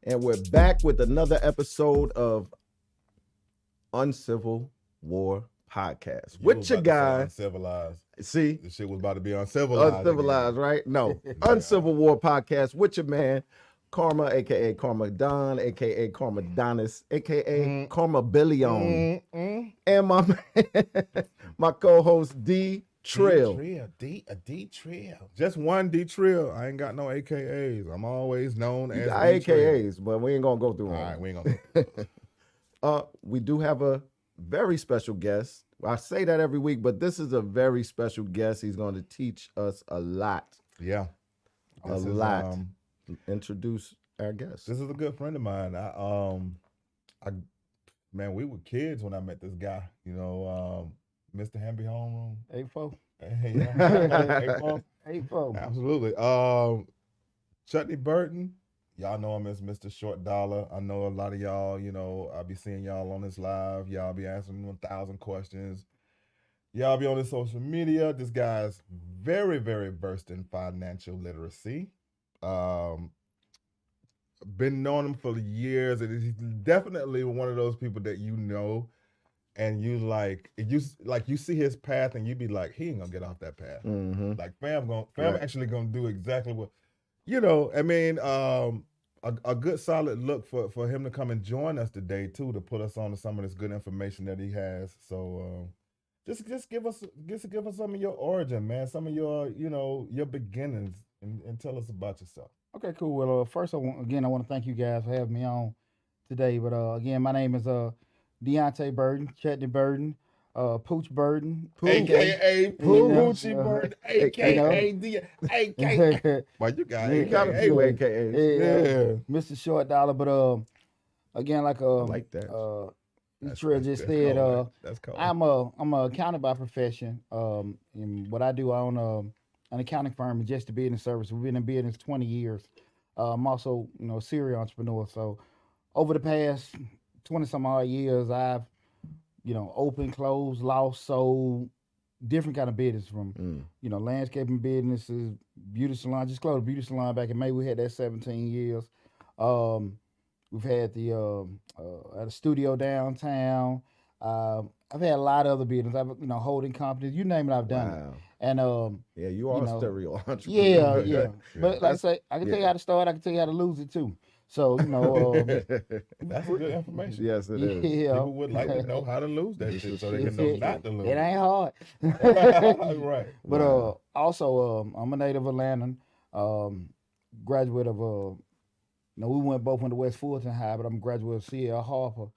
And we're back with another episode of Uncivil War Podcast. With your guy. Uncivilized. See? The shit was about to be uncivilized. Uncivilized, right? No. Uncivil War Podcast with your man, Karma, a.k.a. Karma Don, a.k.a. Karma Donis, a.k.a. Karma Billion. And my man, my co-host, D. Trill. D Trill. Just one D Trill. I ain't got no AKAs. I'm always known as AKAs, but we ain't gonna go through all them. right, we ain't gonna. We do have a very special guest. I say that every week, but this is a very special guest. He's going to teach us a lot. Yeah, a lot. Introduce our guest. This is a good friend of mine. Man, we were kids when I met this guy. You know, Mr. Hamby Homeroom. 8-4. Hey, 8-4. Absolutely. Chutney Burton. Y'all know him as Mr. Short Dollar. I know a lot of y'all, you know, I'll be seeing y'all on this live. Y'all be answering 1,000 questions. Y'all be on his social media. This guy's very, very versed in financial literacy. Been knowing him for years, and he's definitely one of those people that you know, and you you see his path, and you be like, he ain't gonna get off that path. Mm-hmm. Like fam actually gonna do exactly what, you know. I mean, a good solid look for him to come and join us today too, to put us on to some of this good information that he has. So just give us some of your origin, man, some of your your beginnings, and tell us about yourself. Okay, cool. Well, first I want to thank you guys for having me on today. But again, my name is Deontay Burton, Chutney Burton, Pooch Burton, AKA Poochie Burton, AKA Well, you got AKA. Yeah. Mr. Short Dollar. But again, I like that. Trill just said, that's cool. I'm a accountant by profession. And what I do, I own an accounting firm in just the business service. We've been in business 20 years. I'm also, a serial entrepreneur. So over the past 20 some odd years, I've, opened, closed, lost, sold, different kind of business from, landscaping businesses, beauty salon. Just closed a beauty salon back in May. We had that 17 years. We've had at a studio downtown. I've had a lot of other businesses. I've, holding companies, you name it, I've done it. And yeah, you are a stereo entrepreneur. Yeah. But like I say, I can tell you how to start. I can tell you how to lose it too. So that's good information. Yes, it is. Yeah. People would like to know how to lose that shit, so they can know not to lose. It ain't hard. Right. But also, I'm a native Atlantan. Graduate of we went to West Fulton High, but I'm a graduate of C.L. Harper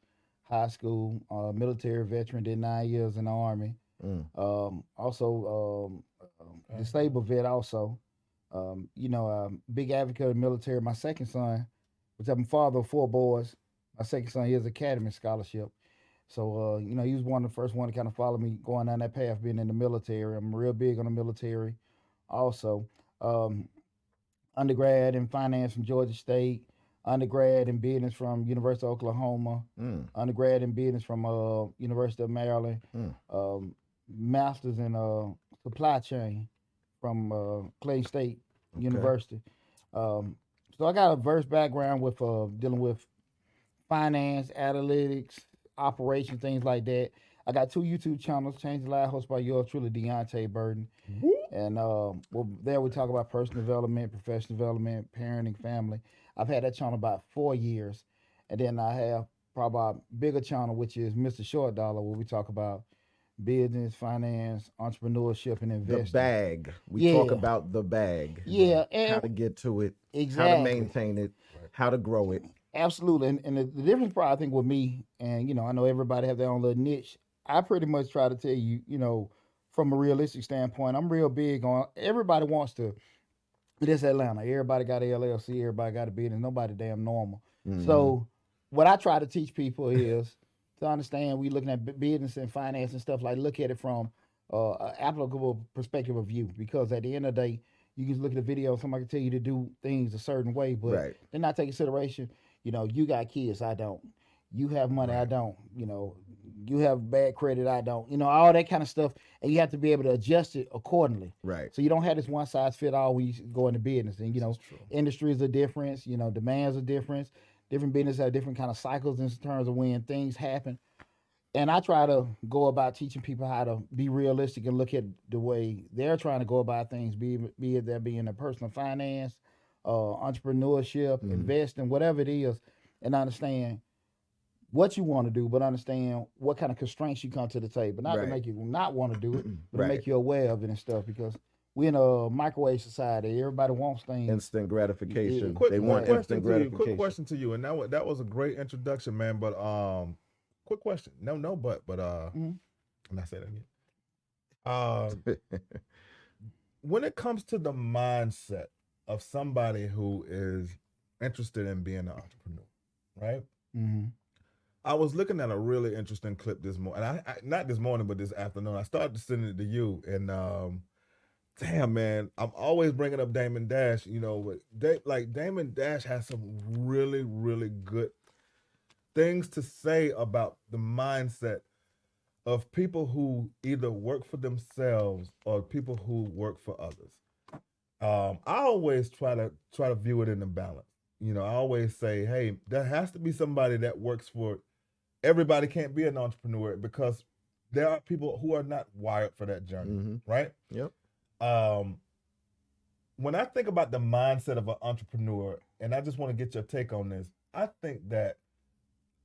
High School. Military veteran, did 9 years in the Army. Also disabled vet also. Big advocate of the military. My second son, which I'm father of 4 boys, my second son, he has academy scholarship. So, he was one of the first one to kind of follow me going down that path, being in the military. I'm real big on the military also. Undergrad in finance from Georgia State, undergrad in business from University of Oklahoma, undergrad in business from University of Maryland, master's in supply chain from Clay State University. So I got a diverse background with dealing with finance, analytics, operations, things like that. I got 2 YouTube channels, Change the Life, hosted by yours truly, Deontay Burton. And there we talk about personal development, professional development, parenting, family. I've had that channel about 4 years. And then I have probably a bigger channel, which is Mr. Short Dollar, where we talk about business, finance, entrepreneurship, and investing. The bag. We talk about the bag. Yeah. And how to get to it. Exactly. How to maintain it. How to grow it. Absolutely. And the difference probably, I think, with me, and, I know everybody have their own little niche. I pretty much try to tell you, from a realistic standpoint, I'm real big on, everybody wants to, this Atlanta, everybody got an LLC, everybody got a business, nobody damn normal. Mm-hmm. So what I try to teach people is to understand, we looking at business and finance and stuff, like look at it from an applicable perspective of view, because at the end of the day, you can look at a video, somebody can tell you to do things a certain way, but they're not taking consideration, you got kids, I don't. You have money, I don't. You have bad credit, I don't. All that kind of stuff, and you have to be able to adjust it accordingly. Right. So you don't have this one size fit all when you go into business. And industries are different. Demands are different. different businesses have different kind of cycles in terms of when things happen. And I try to go about teaching people how to be realistic and look at the way they're trying to go about things, be it that be in their personal finance, entrepreneurship, investing, whatever it is, and understand what you want to do, but understand what kind of constraints you come to the table. Not to make you not want to do it, but to make you aware of it and stuff. Because we're in a microwave society. Everybody wants things. Instant gratification. Quick, They want instant gratification. Quick question to you, and that was a great introduction, man. But quick question. But I'm not saying that again. When it comes to the mindset of somebody who is interested in being an entrepreneur, right? Mm-hmm. I was looking at a really interesting clip this morning. I not this morning, but this afternoon. I started to send it to you, and damn, man, I'm always bringing up Damon Dash. You know, but Damon Dash has some really, really good things to say about the mindset of people who either work for themselves or people who work for others. I always try to view it in the balance. You know, I always say, hey, there has to be somebody that works for. Everybody can't be an entrepreneur because there are people who are not wired for that journey, right? Yep. When I think about the mindset of an entrepreneur, and I just want to get your take on this, I think that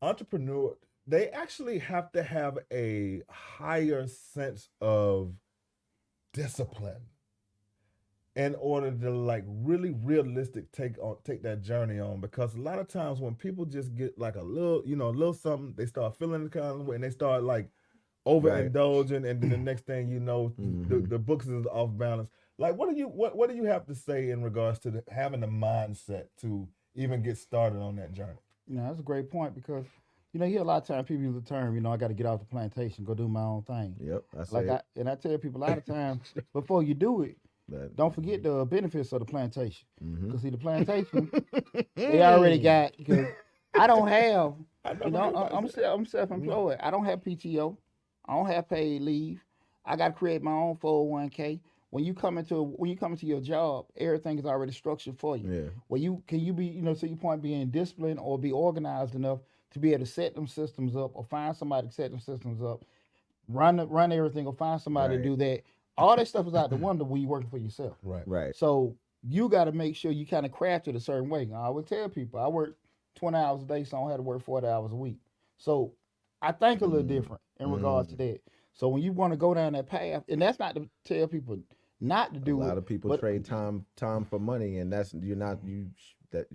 entrepreneur, they actually have to have a higher sense of discipline in order to like really realistic take that journey on, because a lot of times when people just get like a little something, they start feeling the kind of way and they start like overindulging, and then the next thing you know, the books is off balance. Like, what do you have to say in regards to having the mindset to even get started on that journey? You know, that's a great point, because you know, you hear a lot of times people use the term, you know, I got to get off the plantation, go do my own thing. Yep. I tell people a lot of times before you do it, don't forget the benefits of the plantation. Because see, the plantation, they already got, because I don't have, you know, I'm self-employed. I don't have PTO. I don't have paid leave. I got to create my own 401k. When you come into your job, everything is already structured for you. Yeah. Well, can you be, you know, to your point, being disciplined or be organized enough to be able to set them systems up, or find somebody to set them systems up, run everything, or find somebody to do that. All that stuff is out the window when you're working for yourself. Right. So you got to make sure you kind of craft it a certain way. I would tell people I work 20 hours a day, so I don't have to work 40 hours a week. So I think a little different in regards to that. So when you want to go down that path, and that's not to tell people not to do it. A lot of people trade time for money, and you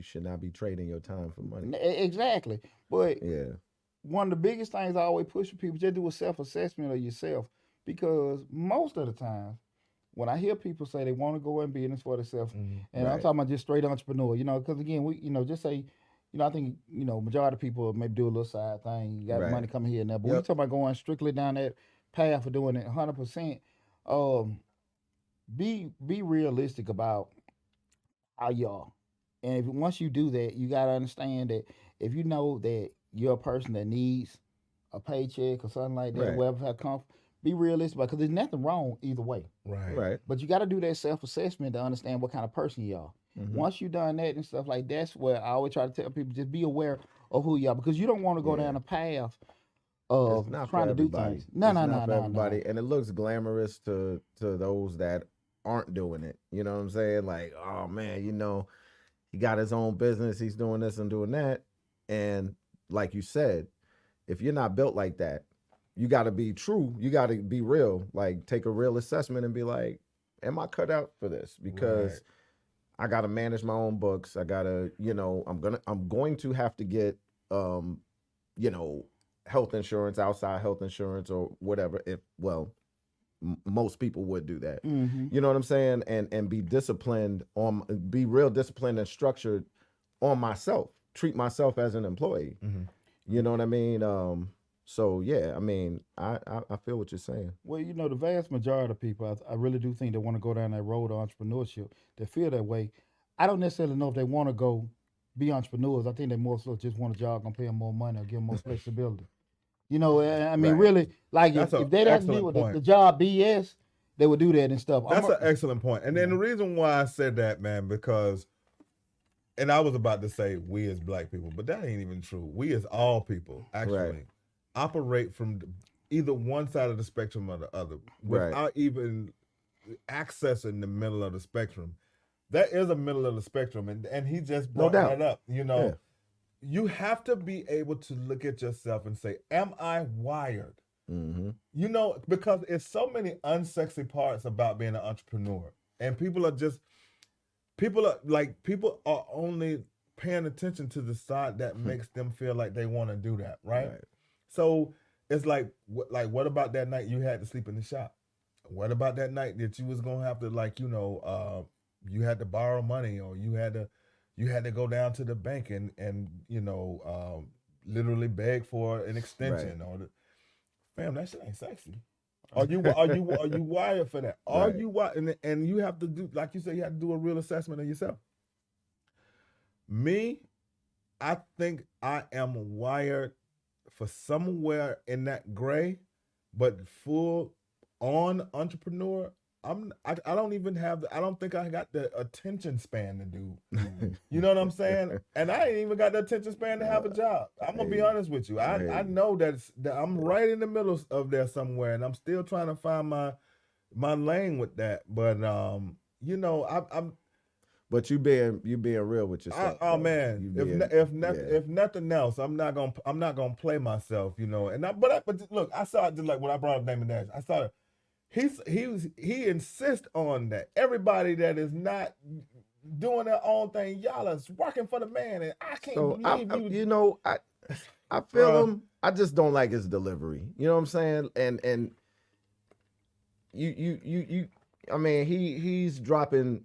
should not be trading your time for money. Exactly. But yeah, one of the biggest things I always push for people, just do a self-assessment of yourself, because most of the time when I hear people say they want to go in business for themselves, and I'm talking about just straight entrepreneur, you know, because again, we, you know, just say, you know, I think, you know, majority of people maybe do a little side thing, you got money coming here and there, but we talking about going strictly down that path of doing it 100%. Be realistic about how you are. And once you do that, you got to understand that if you know that you're a person that needs a paycheck or something like that, wherever have come, be realistic about it, because there's nothing wrong either way. Right. But you got to do that self-assessment to understand what kind of person you are. Once you've done that and stuff like that's where I always try to tell people, just be aware of who you are, because you don't want to go down a path of trying to do things. No, everybody. And it looks glamorous to those that aren't doing it. You know what I'm saying? Like, oh man, you know, he got his own business, he's doing this and doing that. And like you said, if you're not built like that, you got to be true. You got to be real. Like, take a real assessment and be like, am I cut out for this? Because I got to manage my own books. I got to, you know, I'm going to have to get, you know, health insurance, outside health insurance or whatever. Most people would do that. You know what I'm saying? And be disciplined be real disciplined and structured on myself. Treat myself as an employee. You know what I mean? So yeah, I mean, I feel what you're saying. Well, you know, the vast majority of people, I really do think they want to go down that road of entrepreneurship. They feel that way. I don't necessarily know if they want to go be entrepreneurs. I think they more so just want a job gonna pay them more money or give them more flexibility. You know, I mean, really, like if they don't deal with the job BS, they would do that and stuff. That's an excellent point. And then the reason why I said that, man, because and I was about to say we as black people, but that ain't even true. We as all people actually operate from either one side of the spectrum or the other without even accessing the middle of the spectrum. There is a middle of the spectrum, and he just brought that up. You know, you have to be able to look at yourself and say, am I wired? Mm-hmm. You know, because it's so many unsexy parts about being an entrepreneur. And people are only paying attention to the side that makes them feel like they want to do that, right? So it's like what about that night you had to sleep in the shop? What about that night that you was gonna have to you had to borrow money, or you had to go down to the bank and literally beg for an extension, fam, that shit ain't sexy. Are you wired for that? Are you wired? And you have to do, like you said, you have to do a real assessment of yourself. Me, I think I am wired for somewhere in that gray, but full on entrepreneur. I don't even have I don't think I got the attention span to do. You know what I'm saying? And I ain't even got the attention span to have a job. I'm gonna be honest with you. I know that I'm right in the middle of there somewhere, and I'm still trying to find my lane with that. But I'm. But you being real with yourself. Oh man, if nothing else, I'm not gonna play myself. You know, but look, I saw it just like when I brought up Damon Dash. I saw it. He insists on that. Everybody that is not doing their own thing, y'all is working for the man, and I can't believe you. I feel him. I just don't like his delivery. You know what I'm saying? And you I mean, he's dropping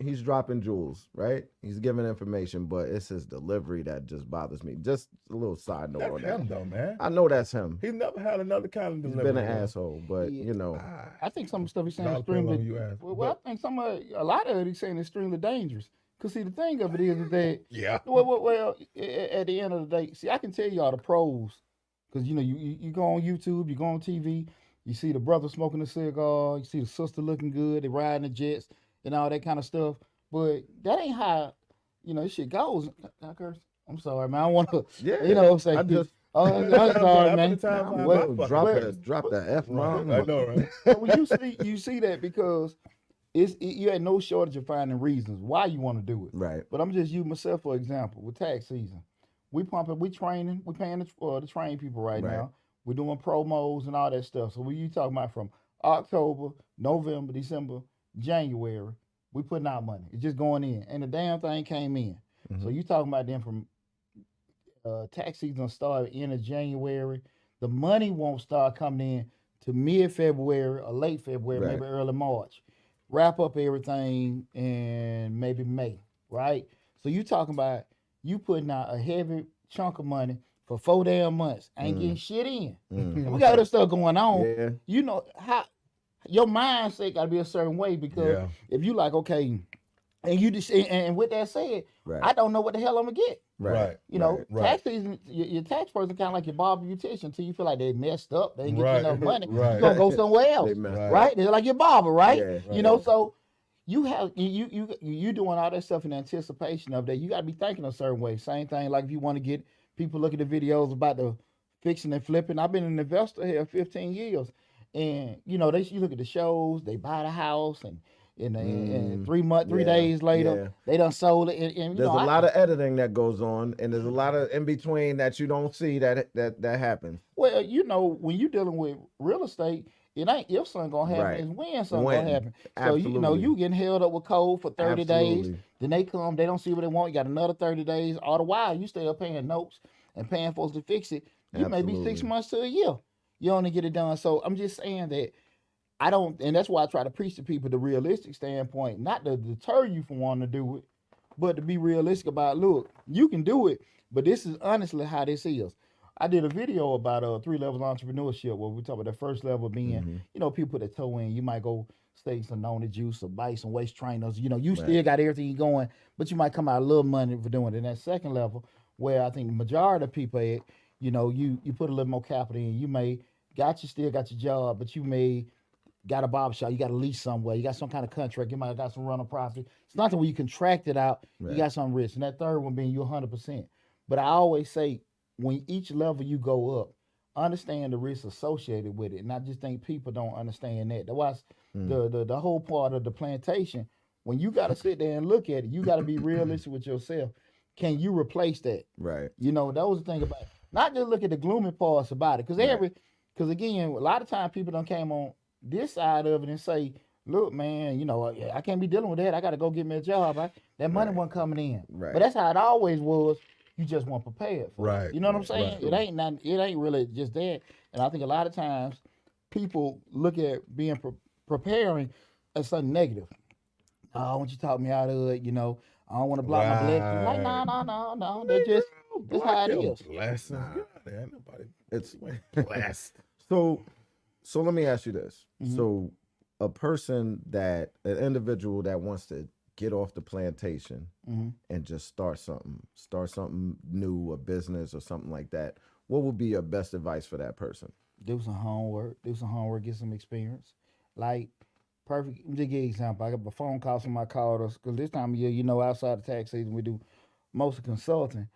jewels, right? He's giving information, but it's his delivery that just bothers me. Just a little side note on that. That's him though, man. I know that's him. He's never had another kind of delivery. He's been an asshole, but I think some of the stuff he's saying is extremely. I think a lot of it he's saying is extremely dangerous. Cause see, the thing of it is that well, at the end of the day, see, I can tell y'all the pros, cause you go on YouTube, you go on TV. You see the brother smoking a cigar. You see the sister looking good. They riding the jets and all that kind of stuff. But that ain't how, this shit goes. I curse. I'm sorry, man. I want to, say. I'm sorry, man. Drop that F bomb. I know, right? But when you see that because you had no shortage of finding reasons why you want to do it. Right. But I'm just using myself for example. With tax season, we training, we paying to train people right now. We're doing promos and all that stuff. So when you talking about from October, November, December, January, we putting out money. It's just going in. And the damn thing came in. Mm-hmm. So you talking about then from tax season start end of January, the money won't start coming in to mid-February or late February, maybe early March. Wrap up everything in maybe May, right? So you talking about you putting out a heavy chunk of money for 4 damn months, ain't getting shit in. We got other stuff going on. Yeah. You know how your mindset got to be a certain way because if you like, okay, and you just and with that said, I don't know what the hell I'm gonna get. Right. Tax season, your tax person kind of like your barber beautician until you feel like they messed up, they ain't get enough money. You're gonna go somewhere else, right? They're like your barber, right? So you have you doing all that stuff in anticipation of that. You got to be thinking a certain way. Same thing like if you want to get people look at the videos about the fixing and flipping. I've been an investor here 15 years. And, you look at the shows, they buy the house, and 3 days later, they done sold it. And there's a lot of editing that goes on, and there's a lot of in between that you don't see that happens. Well, when you're dealing with real estate, it ain't if something gonna happen, it's when something gonna happen. Absolutely. So, you getting held up with code for 30 days. Then they come, they don't see what they want. You got another 30 days. All the while, you still paying notes and paying folks to fix it. You may be 6 months to a year. You only get it done. So I'm just saying that I don't, and that's why I try to preach to people the realistic standpoint, not to deter you from wanting to do it, but to be realistic about, look, you can do it, but this is honestly how this is. I did a video about 3 levels of entrepreneurship where we talk about the first level being, people put a toe in. You might go stake some Nona juice or buy some waist trainers. You still got everything going, but you might come out a little money for doing it. And that second level, where I think the majority of people at, you put a little more capital in. You may still got your job, but you may got a barbershop, you got a lease somewhere, you got some kind of contract, you might have got some rental property. It's nothing where you contract it out, you got some risk. And that third one being you 100%. But I always say, when each level you go up, understand the risks associated with it. And I just think people don't understand that. That's why the whole part of the plantation, when you got to sit there and look at it, you got to be realistic with yourself. Can you replace that? Right. You know, that was the thing about it. Not just look at the gloomy parts about it. Because again, a lot of times people don't came on this side of it and say, look, man, you know, I can't be dealing with that. I got to go get me a job. That money wasn't coming in. Right. But that's how it always was. You just weren't prepared for Right. it. You know what I'm saying? Right. It ain't really just that. And I think a lot of times people look at being preparing as something negative. Oh, I want you to talk me out of it, you know. I don't want to block my blessings. Like, no. That's just how it is. Blessings. There ain't nobody. It's blessed. So let me ask you this. So an individual that wants to get off the plantation and just start something new, a business or something like that, what would be your best advice for that person? Do some homework, get some experience. Like, perfect, let me just give you an example. I got a phone call, somebody called us, because this time of year, you know, outside the tax season, we do most of consulting.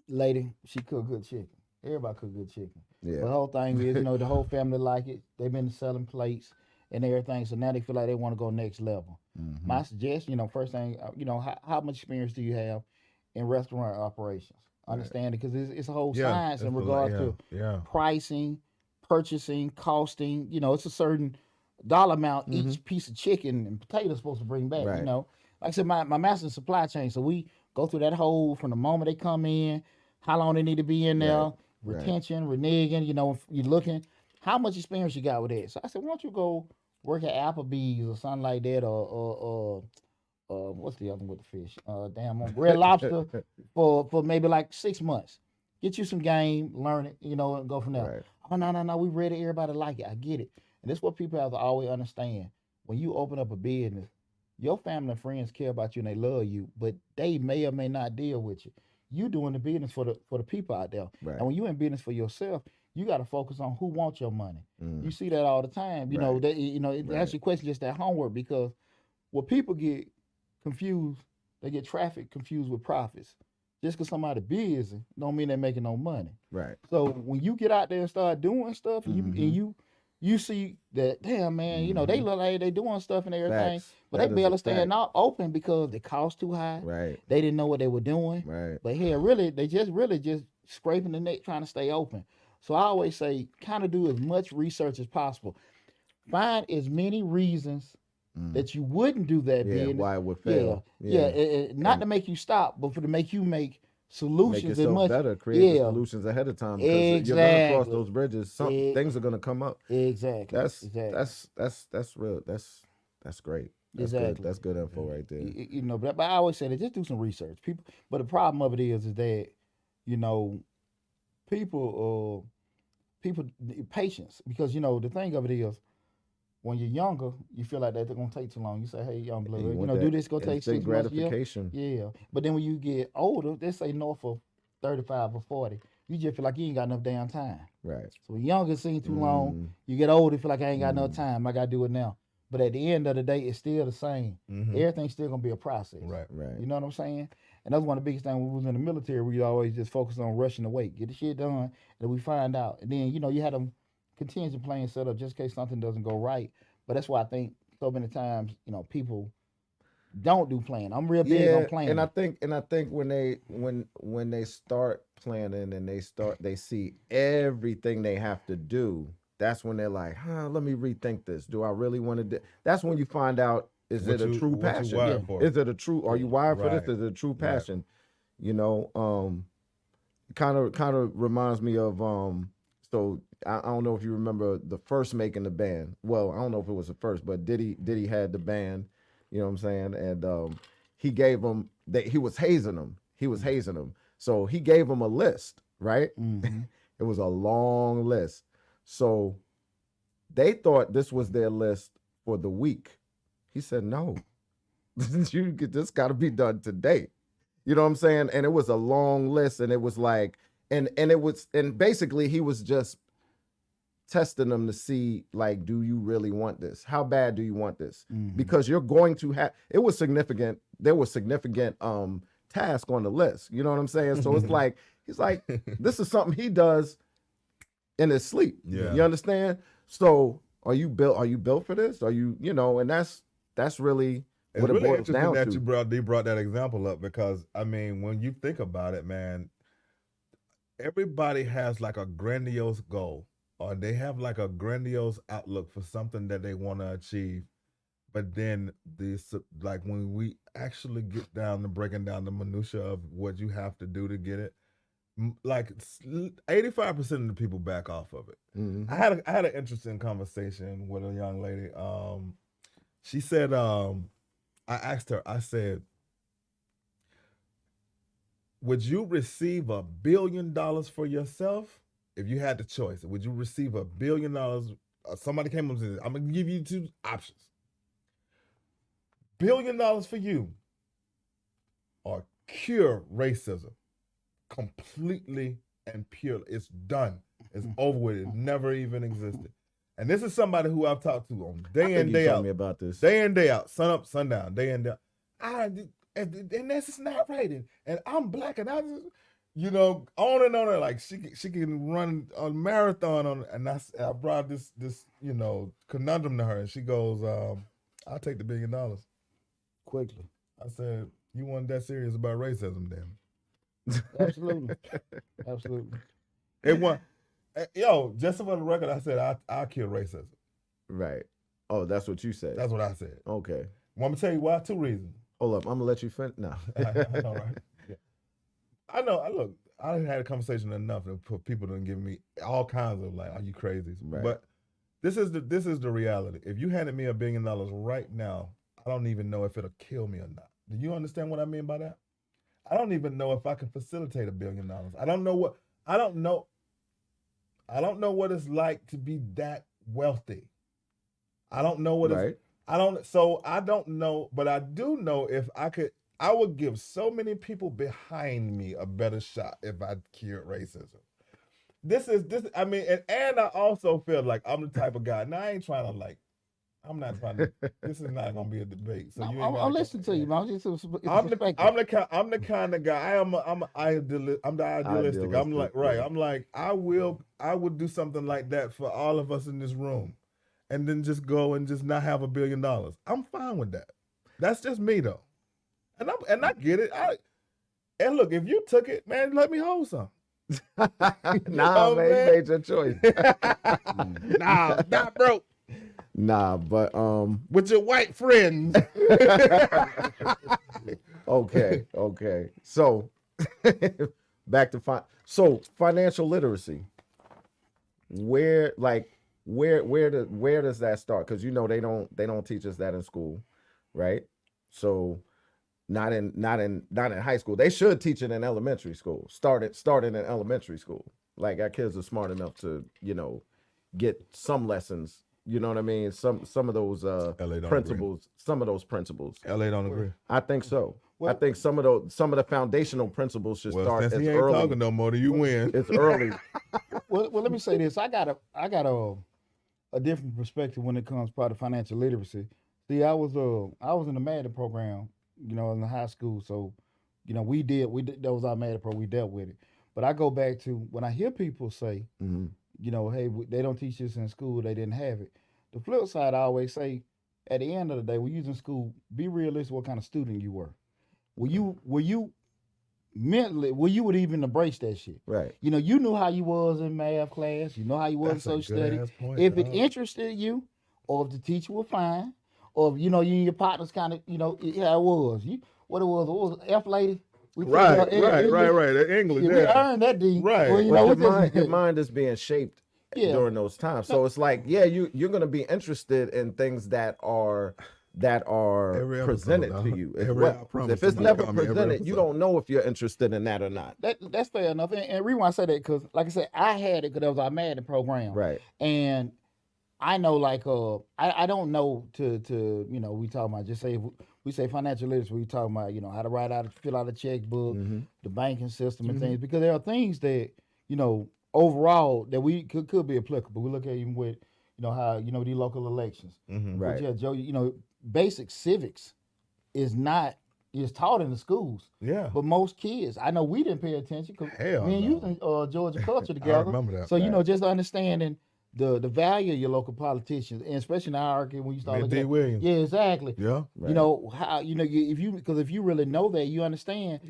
Lady, she cook good chicken. Everybody cook good chicken. Yeah. The whole thing is, you know, the whole family like it. They've been selling plates and everything, so now they feel like they want to go next level. My suggestion, you know, first thing, you know, how much experience do you have in restaurant operations? Understand it, because it's a whole science in regards to pricing, purchasing, costing. You know, it's a certain dollar amount each piece of chicken and potato is supposed to bring back. You know, like I said, my master's in supply chain, so we go through that whole from the moment they come in, how long they need to be in there, retention, reneging. You know, if you're looking, how much experience you got with that. So I said, why don't you go work at Applebee's or something like that, or what's the other one with the fish? Red Lobster for maybe like 6 months. Get you some game, learn it, you know, and go from there. Right. Oh, no, we ready. Everybody like it. I get it. And this is what people have to always understand. When you open up a business, your family and friends care about you and they love you, but they may or may not deal with you. You doing the business for the people out there. Right. And when you in business for yourself, you got to focus on who wants your money. You see that all the time. You know, it asks you question, just that homework, because what people get confused, they get traffic confused with profits. Just because somebody busy don't mean they're making no money. Right. So when you get out there and start doing stuff, and you see that, damn, man, you know, they look like they doing stuff and everything, but they barely staying out open because the cost too high. Right. They didn't know what they were doing. Right. But here, really, they just scraping the neck trying to stay open. So I always say, kind of do as much research as possible. Find as many reasons that you wouldn't do that business. Why it would fail. Not to make you stop, but to make you make solutions. Make yourself better, create the solutions ahead of time, because you're going to cross those bridges. Things are going to come up. Exactly. That's real. That's great. That's good. That's good info right there. You know, but I always say that just do some research. People, but the problem of it is that, you know, people patience, because, you know, the thing of it is, when you're younger, you feel like that they're gonna take too long. You say, "Hey, young blood, you know, do this. Gonna take 6 months." Gratification. Yeah. But then when you get older, they say north of 35 or 40, you just feel like you ain't got enough damn time. Right. So when younger, it seems too long. You get older, you feel like I ain't got enough time. I gotta do it now. But at the end of the day, it's still the same. Everything's still gonna be a process. Right. You know what I'm saying? And that's one of the biggest things when we was in the military. We always just focus on rushing the weight, get the shit done, and we find out. And then, you know, you had them contingent plans set up just in case something doesn't go right. But that's why I think so many times, you know, people don't do planning. I'm real big on planning. And I think when they start planning and they see everything they have to do, that's when they're like, let me rethink this. Do I really want to do? That's when you find out, is it a true passion? Is it a true, are you wired for this? Is it a true passion? You know, kind of reminds me of, so I don't know if you remember the first making the band. Well, I don't know if it was the first, but Diddy had the band, you know what I'm saying? And he gave them, he was hazing them. So he gave them a list, right? It was a long list. So they thought this was their list for the week. He said, no, this got to be done today. You know what I'm saying? And it was a long list, and it was like, and basically he was just testing them to see, like, do you really want this? How bad do you want this? Mhm. Because you're going to have, it was significant. There was significant task on the list. You know what I'm saying? So it's like, he's like, this is something he does in his sleep. Yeah. You understand? So are you built for this? Are you, and that's really It's what it really boils interesting down that to. you brought that example up because, I mean, when you think about it, man, everybody has like a grandiose goal or they have like a grandiose outlook for something that they want to achieve. But then like when we actually get down to breaking down the minutia of what you have to do to get it, like 85% of the people back off of it. Mhm. I had an interesting conversation with a young lady. She said, I asked her, I said, would you receive $1 billion for yourself if you had the choice? Would you receive $1 billion? Somebody came up and said, I'm going to give you two options. $1 billion for you or cure racism completely and purely. It's done. It's over with. It never even existed. And this is somebody who I've talked to on day in, day out. Me about this. Day in, day out. Sun up, sun down. Day in, day out. And this is not right. And I'm black and I just, on and on. Like she can run a marathon on, and I brought this conundrum to her, and she goes, I'll take the $1 billion. Quickly. I said, you weren't that serious about racism, then? Absolutely. Absolutely. It won. Just for the record, I said I'll kill racism. Right. Oh, that's what you said. That's what I said. Okay. Well, I'm gonna tell you why. 2 reasons. Hold up. I'm gonna let you finish. No. I know, right? Yeah. I know. Look, I had a conversation enough for people to give me all kinds of like, "Are you crazy?" Right. But this is the reality. If you handed me $1 billion right now, I don't even know if it'll kill me or not. Do you understand what I mean by that? I don't even know if I can facilitate $1 billion. I don't know what it's like to be that wealthy. I don't know what right. I don't know, but I do know if I could, I would give so many people behind me a better shot if I cured racism. I mean, and I also feel like I'm the type of guy, now I ain't trying to I'm not trying to, this is not going to be a debate. So I'm listening to you, man. I'm the kind of guy. I'm the idealistic. I'm like, right. Yeah. I'm like, I would do something like that for all of us in this room, and then just go and just not have $1 billion. I'm fine with that. That's just me though, and I get it. And look, if you took it, man, let me hold some. Nah, man, you made your choice. Nah, not broke. Nah, but with your white friends. Okay. So back to financial literacy. Where does that start? Because they don't teach us that in school, right? So not in high school. They should teach it in elementary school. Starting in elementary school. Like our kids are smart enough to get some lessons. You know what I mean? Some of those principles. Agree. Some of those principles. LA don't agree. I think so. I think some of the foundational principles should start since as he ain't early. Talking no more, do you win? It's early. Well, let me say this. I got a different perspective when it comes to financial literacy. See, I was in the MADA program, in the high school. So, we did that was our MADA program. We dealt with it. But I go back to when I hear people say, Mm-hmm. Hey, they don't teach this in school. They didn't have it. The flip side, I always say, at the end of the day, when you was in school, be realistic what kind of student you were. Were you mentally, you would even embrace that shit? Right. You knew how you was in math class. You know how you was in social study. If it interested you, or if the teacher was fine, or if, you and your partners kind of, it was. What it was F lady? Right. English. We earned that D. Right. Well, your mind is being shaped during those times. So it's like, you're going to be interested in things that are presented to you. If it's never presented, you don't know if you're interested in that or not. That's fair enough. And the reason why I say that, because like I said, I had it because that was our MADA program. Right. And I know, I don't know to we talk about, just say, we say financial literacy, we talk about, how to fill out a checkbook, the banking system and things, because there are things that, overall that we could be applicable. We look at even with how these local elections. Right. But yeah, Joe, basic civics is taught in the schools. Yeah. But most kids, I know we didn't pay attention because Hell me and no. you in Georgia culture together. I remember that. So just understanding the value of your local politicians, and especially in the hierarchy when you start looking at Williams. Yeah, exactly. Yeah. Right. How if you really know that, you understand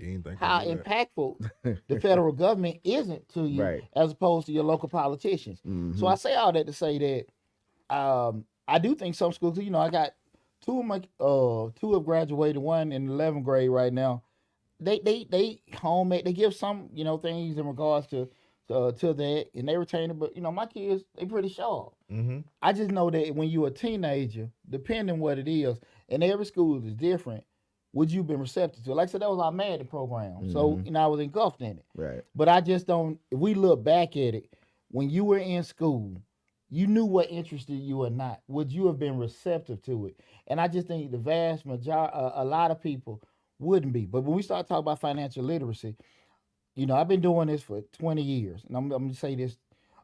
how impactful the federal government isn't to you, Right. as opposed to your local politicians. Mm-hmm. So I say all that to say that I do think some schools, I got two have graduated, one in 11th grade right now. They homemade, they give some things in regards to that, and they retain it. But my kids, they pretty sharp. Mm-hmm. I just know that when you're a teenager, depending what it is, and every school is different, would you been receptive to? Like I said, that was our MAD program, so I was engulfed in it. Right. But I just don't. If we look back at it, when you were in school, you knew what interested you or not. Would you have been receptive to it? And I just think the vast majority, a lot of people wouldn't be. But when we start talking about financial literacy, I've been doing this for 20 years, and I'm going to say this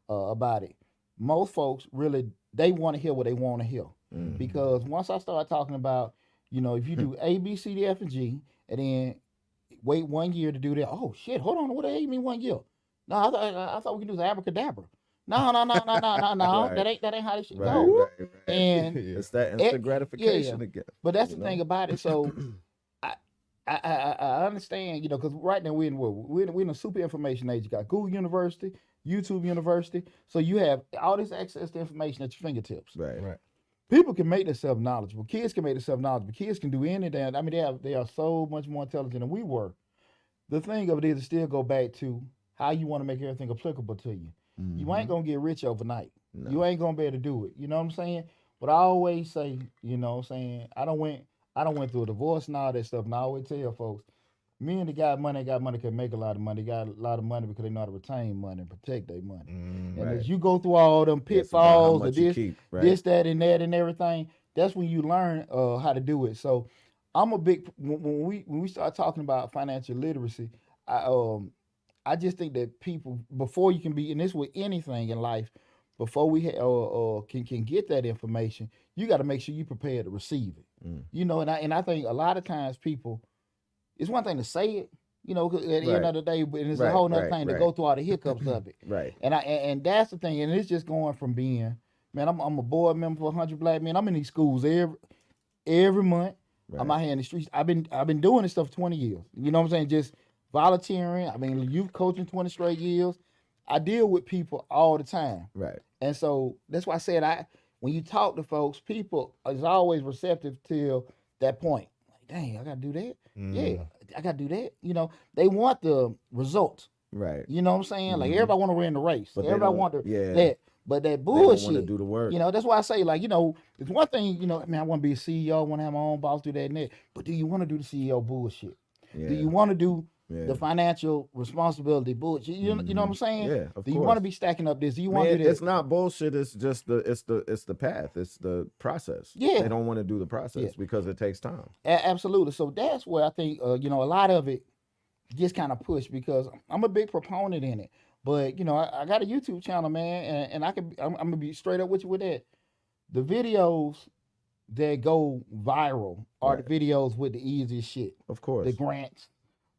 about it. Most folks really, they want to hear what they want to hear. Mm-hmm. Because once I start talking about, if you do A, B, C, D, F, and G, and then wait 1 year to do that, oh, shit, hold on, what the hell you mean 1 year? No, I thought we could do the abracadabra. No. Right. That ain't how this shit go. Right. And it's that instant gratification again. But that's the thing about it. So I understand, because right now we're in a super information age. You got Google University, YouTube University, so you have all this access to information at your fingertips. Right. People can make themselves knowledgeable. Kids can make themselves knowledgeable. Kids can do anything. I mean, they are so much more intelligent than we were. The thing of it is to still go back to how you want to make everything applicable to you. Mm-hmm. You ain't gonna get rich overnight. No. You ain't gonna be able to do it. You know what I'm saying? But I always say, I don't went through a divorce and all that stuff, and I always tell folks, men that got money can make a lot of money. They got a lot of money because they know how to retain money and protect their money. And as you go through all them pitfalls of this, that, and that, and everything, that's when you learn how to do it. So I'm a big, when we start talking about financial literacy, I just think that people, before you can be, and this with anything in life, before we can get that information, you got to make sure you prepared to receive it. And I think a lot of times people, it's one thing to say it, cause at the end of the day, but it's a whole other thing to go through all the hiccups of it. Right. And that's the thing, and it's just going from being, man, I'm a board member for 100 Black Men. I'm in these schools every month. Right. I'm out here in the streets. I've been doing this stuff for 20 years. You know what I'm saying? Just volunteering. I mean, youth coaching 20 straight years. I deal with people all the time. Right. And so that's why I said when you talk to folks, people is always receptive till that point. Like, dang, I gotta do that. Yeah, I gotta do that. They want the results. Right. You know what I'm saying? Like everybody want to win the race. But everybody want to that. But that bullshit. They don't want to do the work. That's why I say, like, it's one thing, I want to be a CEO, I want to have my own boss, do that and that. But do you want to do the CEO bullshit? Yeah. Do you want to do the financial responsibility bullshit? You know what I'm saying? Yeah, of Do you want to be stacking up this? Do you want to do this? It's not bullshit. It's just it's the path. It's the process. Yeah. They don't want to do the process because it takes time. Absolutely. So that's where I think a lot of it gets kind of pushed, because I'm a big proponent in it. But I got a YouTube channel, man, and I'm gonna be straight up with you with that. The videos that go viral are the videos with the easiest shit. Of course. The grants.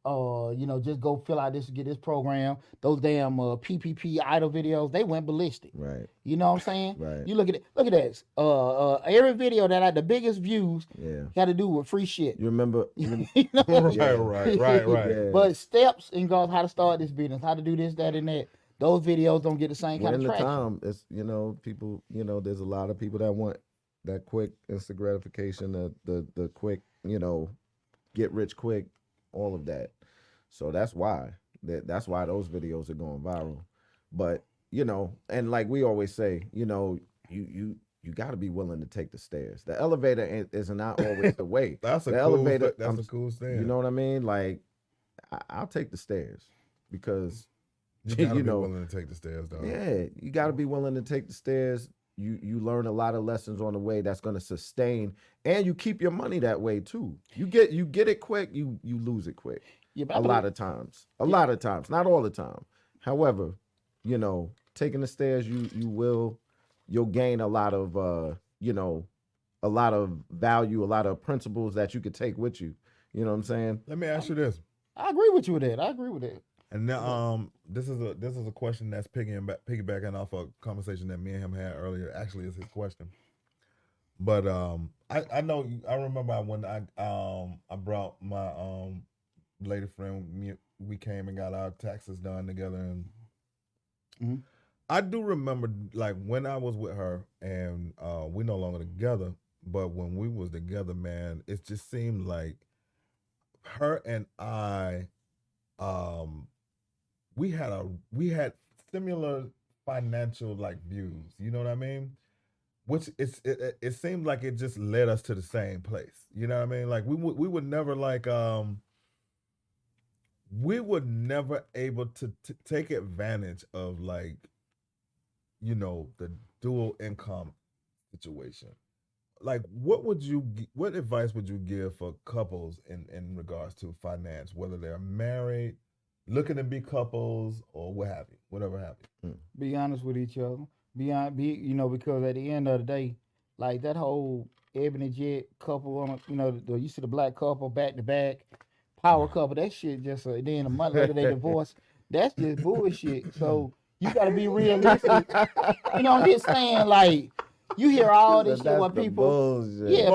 Just go fill out this, get this program. Those damn PPP idle videos, they went ballistic. Right. You know what I'm saying? Right. You look at this. Every video that had the biggest views got to do with free shit. You remember? Right. Yeah. But steps in God, how to start this business, how to do this, that, and that. Those videos don't get the same kind of traction. In the time, it's people. There's a lot of people that want that quick instant gratification, the quick, get rich quick. All of that. So that's why those videos are going viral. But, and like we always say, you got to be willing to take the stairs. The elevator is not always the way. That's a cool stance. You know what I mean? Like, I'll take the stairs because you got to be willing to take the stairs, dog. Yeah, you got to be willing to take the stairs. You learn a lot of lessons on the way that's going to sustain, and you keep your money that way too. You get it quick, you lose it quick. Yeah, a lot of times, not all the time. However, taking the stairs, you'll gain a lot of a lot of value, a lot of principles that you could take with you. You know what I'm saying? Let me ask you this. I agree with you with that. I agree with that. And now, this is a question that's piggybacking off a conversation that me and him had earlier. Actually, is his question. But I know I remember when I brought my lady friend. We came and got our taxes done together, and I do remember like when I was with her, and we no longer together. But when we was together, man, it just seemed like her and I, we had similar financial like views. You know what I mean? Which it seemed like it just led us to the same place. You know what I mean? Like we would never like we were never able to take advantage of like the dual income situation. Like what advice would you give for couples in regards to finance, whether they're married, looking to be couples, or whatever have you? Be honest with each other. Because at the end of the day, like that whole Ebony Jet couple on, you see the black couple back to back, power couple, that shit just, then a month later they divorce. That's just bullshit. So you got to be realistic. I'm just saying, like, you hear all this shit what people, bullshit.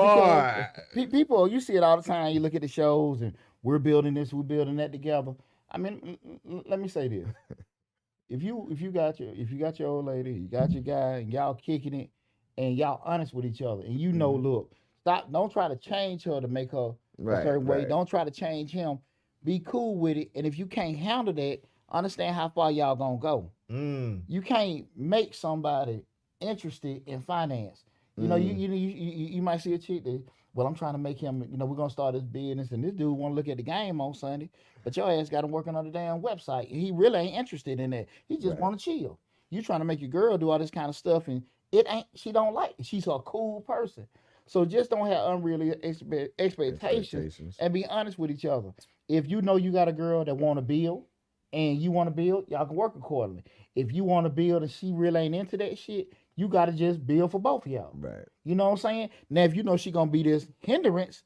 because people, you see it all the time. You look at the shows and we're building this, we're building that together. I mean, let me say this. If you got your old lady, you got your guy, and y'all kicking it, and y'all honest with each other, and look, don't try to change her to make her a certain way. Don't try to change him. Be cool with it, and if you can't handle that, understand how far y'all gonna go. You can't make somebody interested in finance. You might see a chick that, well, I'm trying to make him, we're going to start this business, and this dude want to look at the game on Sunday, but your ass got him working on the damn website. He really ain't interested in that. He just want to chill. You trying to make your girl do all this kind of stuff, and she don't like it. She's a cool person. So just don't have unrealistic expectations and be honest with each other. If you know you got a girl that want to build, and you want to build, y'all can work accordingly. If you want to build and she really ain't into that shit, you got to just build for both of y'all. Right. You know what I'm saying? Now, if you know she going to be this hindrance,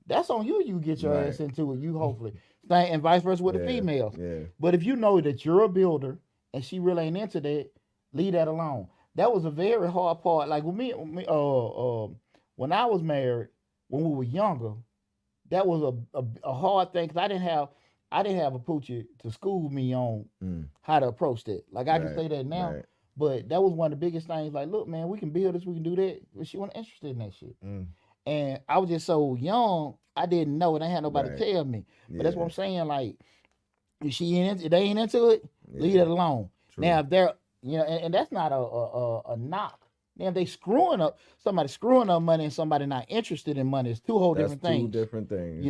that's on you. You get your ass into it. You hopefully. And vice versa with the females. Yeah. But if you know that you're a builder and she really ain't into that, leave that alone. That was a very hard part. Like with me when I was married, when we were younger, that was a hard thing because I didn't have a poochie to school me on how to approach that. Like I can say that now, but that was one of the biggest things. Like, look, man, we can build this, we can do that, but she wasn't interested in that shit. And I was just so young, I didn't know, and I had nobody tell me. But that's what I'm saying. Like, if they ain't into it, leave it alone. True. Now, if they're, and that's not a knock. Now, if they somebody screwing up money and somebody not interested in money, it's two whole different things. Two different things.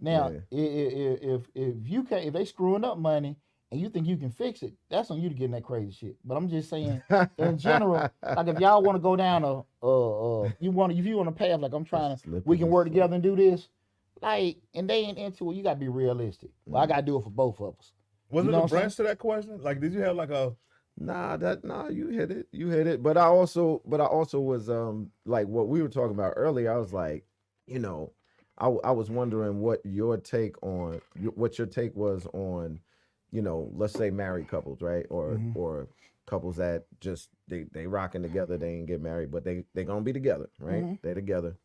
Now, if they screwing up money and you think you can fix it, that's on you to get in that crazy shit. But I'm just saying, in general, like if y'all want to go down if you want a path, like I'm trying to, we can work together and do this, like, and they ain't into it, you gotta be realistic. Well, I gotta do it for both of us. Was it a branch to that question? Like, did you have like a? You hit it. But I also was like what we were talking about earlier. I was like, I was wondering what your take was on, let's say married couples, right? Or couples that just they rocking together, they ain't get married, but they gonna be together, right? They're together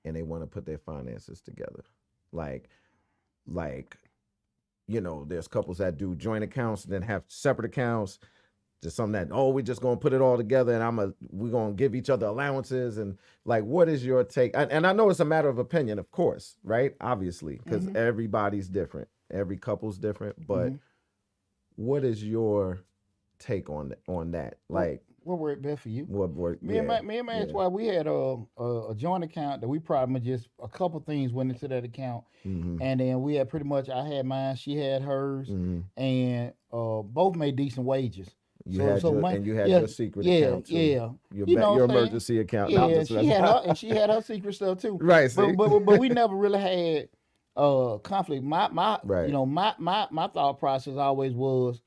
and they want to put their finances together. Like there's couples that do joint accounts and then have separate accounts. Just something that, we just gonna put it all together and we're gonna give each other allowances. And like, what is your take? And I know it's a matter of opinion, of course, right? Obviously, because everybody's different, every couple's different. But what is your take on that? Like, what worked best for you? What worked? Me and my ex-wife, we had a joint account that we probably just a couple things went into that account, and then we had pretty much, I had mine, she had hers, and both made decent wages. You had your secret account too. Your emergency account. Yeah, she had her secret stuff too. Right. But we never really had conflict. My thought process always was,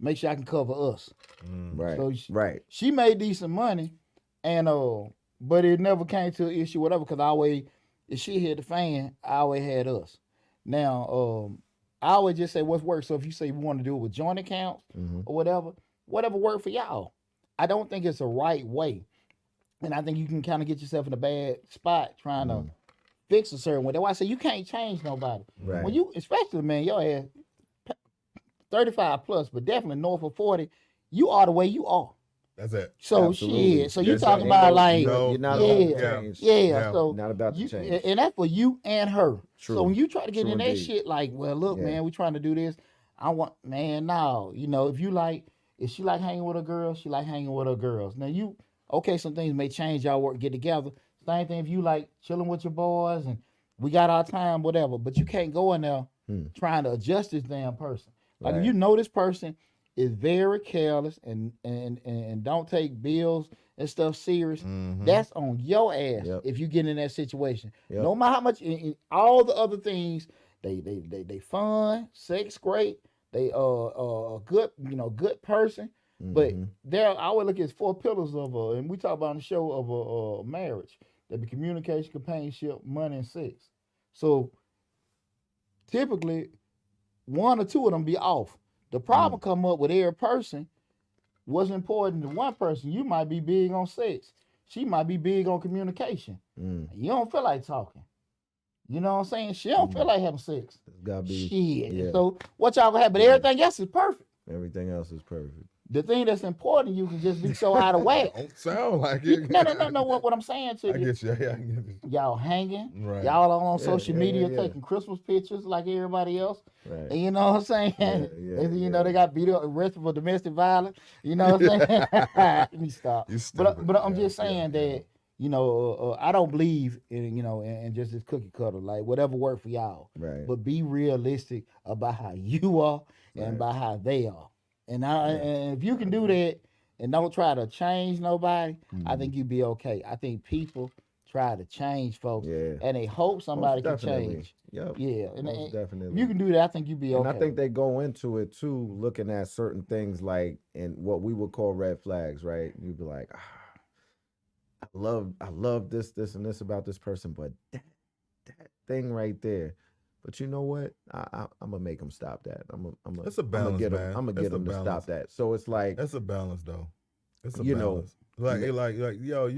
make sure I can cover us. Right. So Right. she made decent money, and but it never came to an issue, whatever. Because I always, if she hit the fan, I always had us. Now, I always just say what's work. So if you say you want to do it with joint accounts or whatever work for y'all. I don't think it's a right way, and I think you can kind of get yourself in a bad spot trying to fix a certain way. That's why I say you can't change nobody. Right. When you, especially man, your ass 35 plus, but definitely north of 40, you are the way you are. That's it. So Absolutely. shit. So you That's talking it. about like you're not yeah, about to change. yeah. So Not about to you, change. and that's for you and her. True. So when you try to get True in that indeed. shit, like, well, look, Yeah. man, we trying to do this. I want, man, no, if she like hanging with her girls, she like hanging with her girls. Now okay, some things may change. Y'all work, get together. Same thing if you like chilling with your boys and we got our time, whatever. But you can't go in there trying to adjust this damn person. Like if you know this person is very careless and don't take bills and stuff serious, that's on your ass if you get in that situation. No matter how much in all the other things, they fun, sex great, they good, good person. But there I always look at 4 pillars of and we talk about on the show of a marriage. That be communication, companionship, money, and sex. So typically 1 or 2 of them be off. The problem come up with every person. What's important to one person, you might be big on sex. She might be big on communication. You don't feel like talking. You know what I'm saying? She don't feel like having sex. It's gotta be Shit. yeah. So what y'all gonna have? But everything else is perfect. Everything else is perfect. The thing that's important, you can just be so out of whack. Don't sound like it. No. What I'm saying to I you, get you. Yeah, I get you. y'all hanging, Right. y'all on social yeah, media yeah. taking Christmas pictures like everybody else. Right. And you know what I'm saying? Yeah, And, you know, they got video arrested for domestic violence. You know what I'm saying? Let me stop. You stupid. But I'm just Yeah, saying yeah. that, you know, I don't believe in, in just this cookie cutter, like whatever worked for y'all. Right. But be realistic about how you are and about how they are. And and if you can do that and don't try to change nobody, I think you'd be okay. I think people try to change folks and they hope somebody can change. Yep. Yeah. And Most definitely. if you can do that, I think you'd be okay. And I think they go into it too, looking at certain things like in what we would call red flags, right? You'd be like, I love this, and this about this person, but that thing right there. But you know what? I'm gonna make them stop that. It's a balance, man. I'm gonna get them to stop that. So it's like That's a balance, though. It's a You balance. Like yo,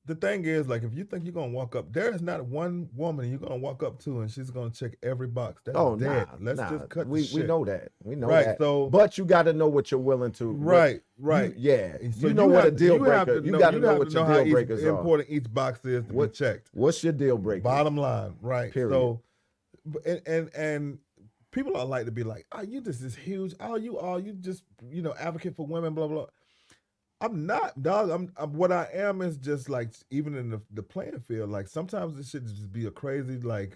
the thing is, like, if you think you're gonna walk up, there is not one woman you're gonna walk up to and she's gonna check every box. That's dead. Let's just cut the shit. We know that. We know Right, that. so- but you got to know what you're willing to. Right. You know what a deal breaker. You got to know what your deal breakers are. Important each box is to be checked. What's your deal breaker? Bottom line, right? Period. So, and people are like to be like, oh, you just is huge. Oh, you just advocate for women, blah blah. I'm not, dog. I'm what I am is just like, even in the playing field, like sometimes it should just be a crazy like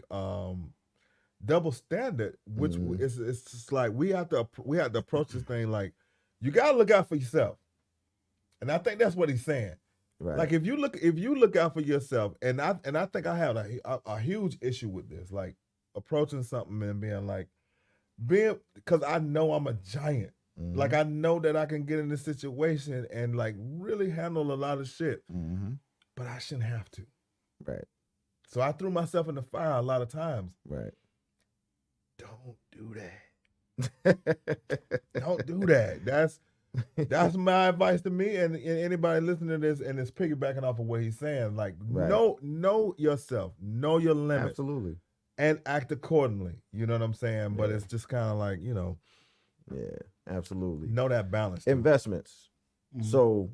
double standard, which it's just like we have to approach this thing like you gotta look out for yourself, and I think that's what he's saying. Right. Like if you look out for yourself, and I think I have a huge issue with this, like approaching something and being because I know I'm a giant. Like I know that I can get in this situation and like really handle a lot of shit, but I shouldn't have to. Right. So I threw myself in the fire a lot of times. Right. Don't do that. Don't do that. That's my advice to me and anybody listening to this and is piggybacking off of what he's saying. Like know yourself, know your limits. Absolutely. And act accordingly. You know what I'm saying? But it's just kind of like, Yeah, absolutely. know that balance. Too. Investments. So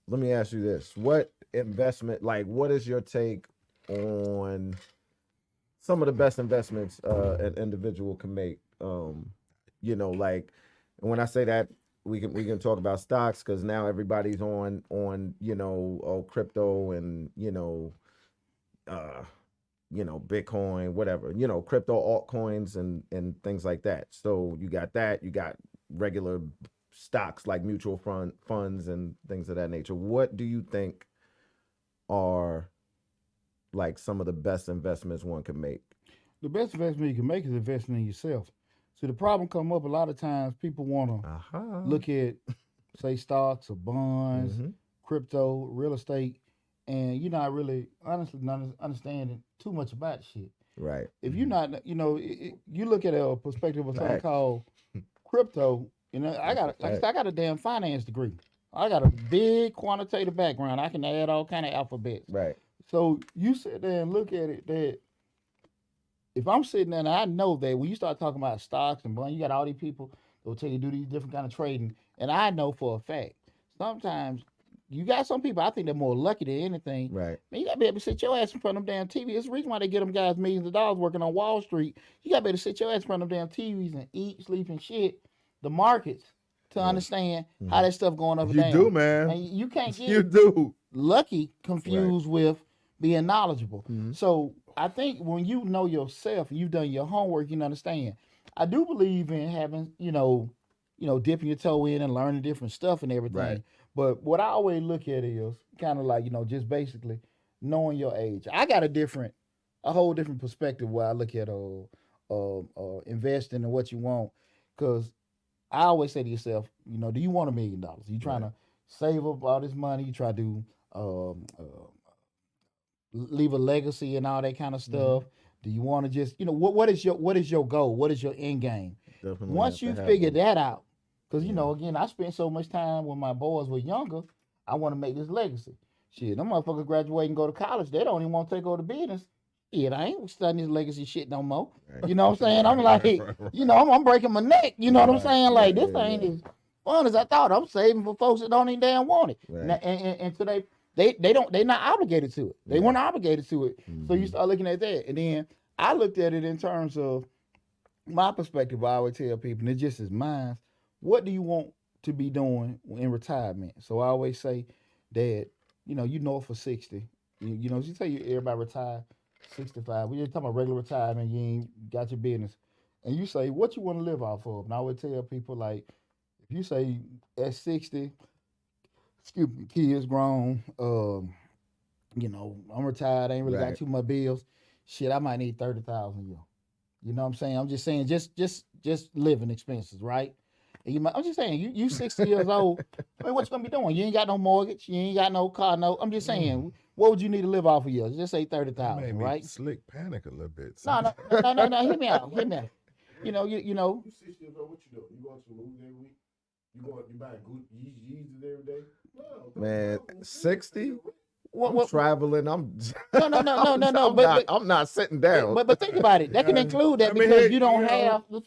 let me ask you this. What is your take on some of the best investments an individual can make? Like when I say that, we can talk about stocks because now everybody's on crypto and Bitcoin, whatever, crypto altcoins and things like that. So you got that, you got regular stocks like mutual funds and things of that nature. What do you think are like some of the best investments one can make? The best investment you can make is investing in yourself. So the problem come up a lot of times. People want to look at, say, stocks or bonds, crypto, real estate, and you're not really honestly not understanding too much about shit. Right. If you're not, you look at a perspective of something called crypto. I got a damn finance degree. I got a big quantitative background. I can add all kind of alphabets. Right. So you sit there and look at it that if I'm sitting there and I know that when you start talking about stocks and bonds, you got all these people that will tell you do these different kind of trading. And I know for a fact, sometimes you got some people, I think they're more lucky than anything. Right. Man, you got to be able to sit your ass in front of them damn TV. It's the reason why they get them guys millions of dollars working on Wall Street. You got to be able to sit your ass in front of them damn TVs and eat, sleep, and shit. The markets to understand how that stuff going up and down. You do, man. And you can't get You do. lucky confused with being knowledgeable. So I think when you know yourself and you've done your homework, you understand. I do believe in having, dipping your toe in and learning different stuff and everything. Right. But what I always look at is kind of like, just basically knowing your age. I got a whole different perspective where I look at investing and what you want. Because I always say to yourself, do you want $1 million? You trying to save up all this money? You try to leave a legacy and all that kind of stuff? Do you want to just, what is your goal? What is your end game? Definitely Once you figure that out, because, again, I spent so much time when my boys were younger, I want to make this legacy. Shit, them motherfuckers graduate and go to college. They don't even want to take over the business. Shit, I ain't studying this legacy shit no more. You know what I'm saying? I'm like, I'm breaking my neck. You know what I'm saying? Like, this ain't as fun as I thought. I'm saving for folks that don't even damn want it. Right. And so they're not obligated to it. They weren't obligated to it. So you start looking at that. And then I looked at it in terms of my perspective. I always tell people, and it just is mine. What do you want to be doing in retirement? So I always say that, for 60. You say everybody retire 65. We just talking about regular retirement. You ain't got your business. And you say, what you want to live off of? And I always tell people, like, if you say at 60, kids grown, I'm retired, I ain't really got too much bills. Shit, I might need 30,000 a year. You know what I'm saying? I'm just saying, just living expenses, right? And I'm just saying, you 60 years old. I mean, what you gonna be doing? You ain't got no mortgage. You ain't got no car note. I'm just saying, what would you need to live off of years? Just say 30,000, right? Slick panic a little bit. No. Hear me out. You 60 years old. What you doing? You going to the movies every week? You buying Yeezys every day? No, man, 60. What traveling? No. I'm not sitting down. But think about it. That can include that because you don't have. Let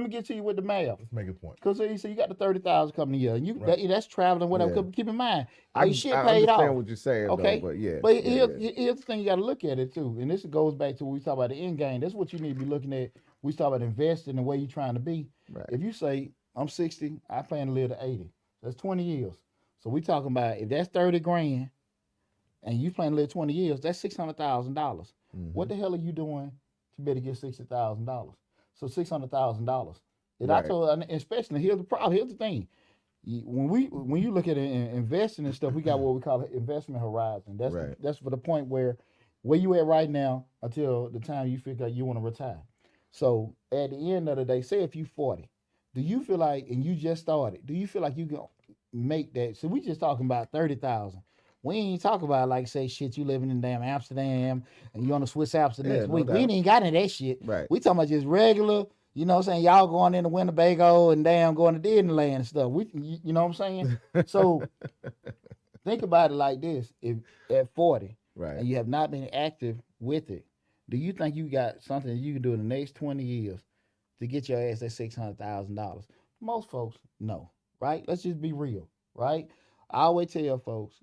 me get to you with the math. Let's make a point. Because so you got the 30,000 coming a year, and that's traveling. Whatever. Keep in mind, I shit I paid off. understand what you're saying. Okay, though, but yeah. But here's the thing: you got to look at it too, and this goes back to when we talk about the end game. That's what you need to be looking at. We talk about investing the way you're trying to be. Right. If you say I'm 60, I plan to live to 80. That's 20 years. So we talking about if that's 30 grand. And you plan to live 20 years, that's $600,000. What the hell are you doing to be able to get $60,000? So $600,000. And I told, especially here's the problem. Here's the thing: when you look at investing and stuff, we got what we call an investment horizon. That's for the point where you at right now until the time you figure out you want to retire. So at the end of the day, say if you 40, do you feel like, and you just started, do you feel like you can make that? So we just talking about 30,000. We ain't talk about, like, say, shit, you living in damn Amsterdam and you on the Swiss Alps the next week. We ain't got any of that shit. Right. We talking about just regular, you know what I'm saying? Y'all going into Winnebago and damn going to Disneyland and stuff. You know what I'm saying? So think about it like this. If at 40 and you have not been active with it, do you think you got something that you can do in the next 20 years to get your ass at $600,000? Most folks, no, right? Let's just be real, right? I always tell folks,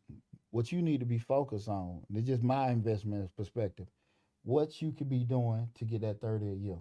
what you need to be focused on, it's just my investment perspective, what you could be doing to get that 30 a year.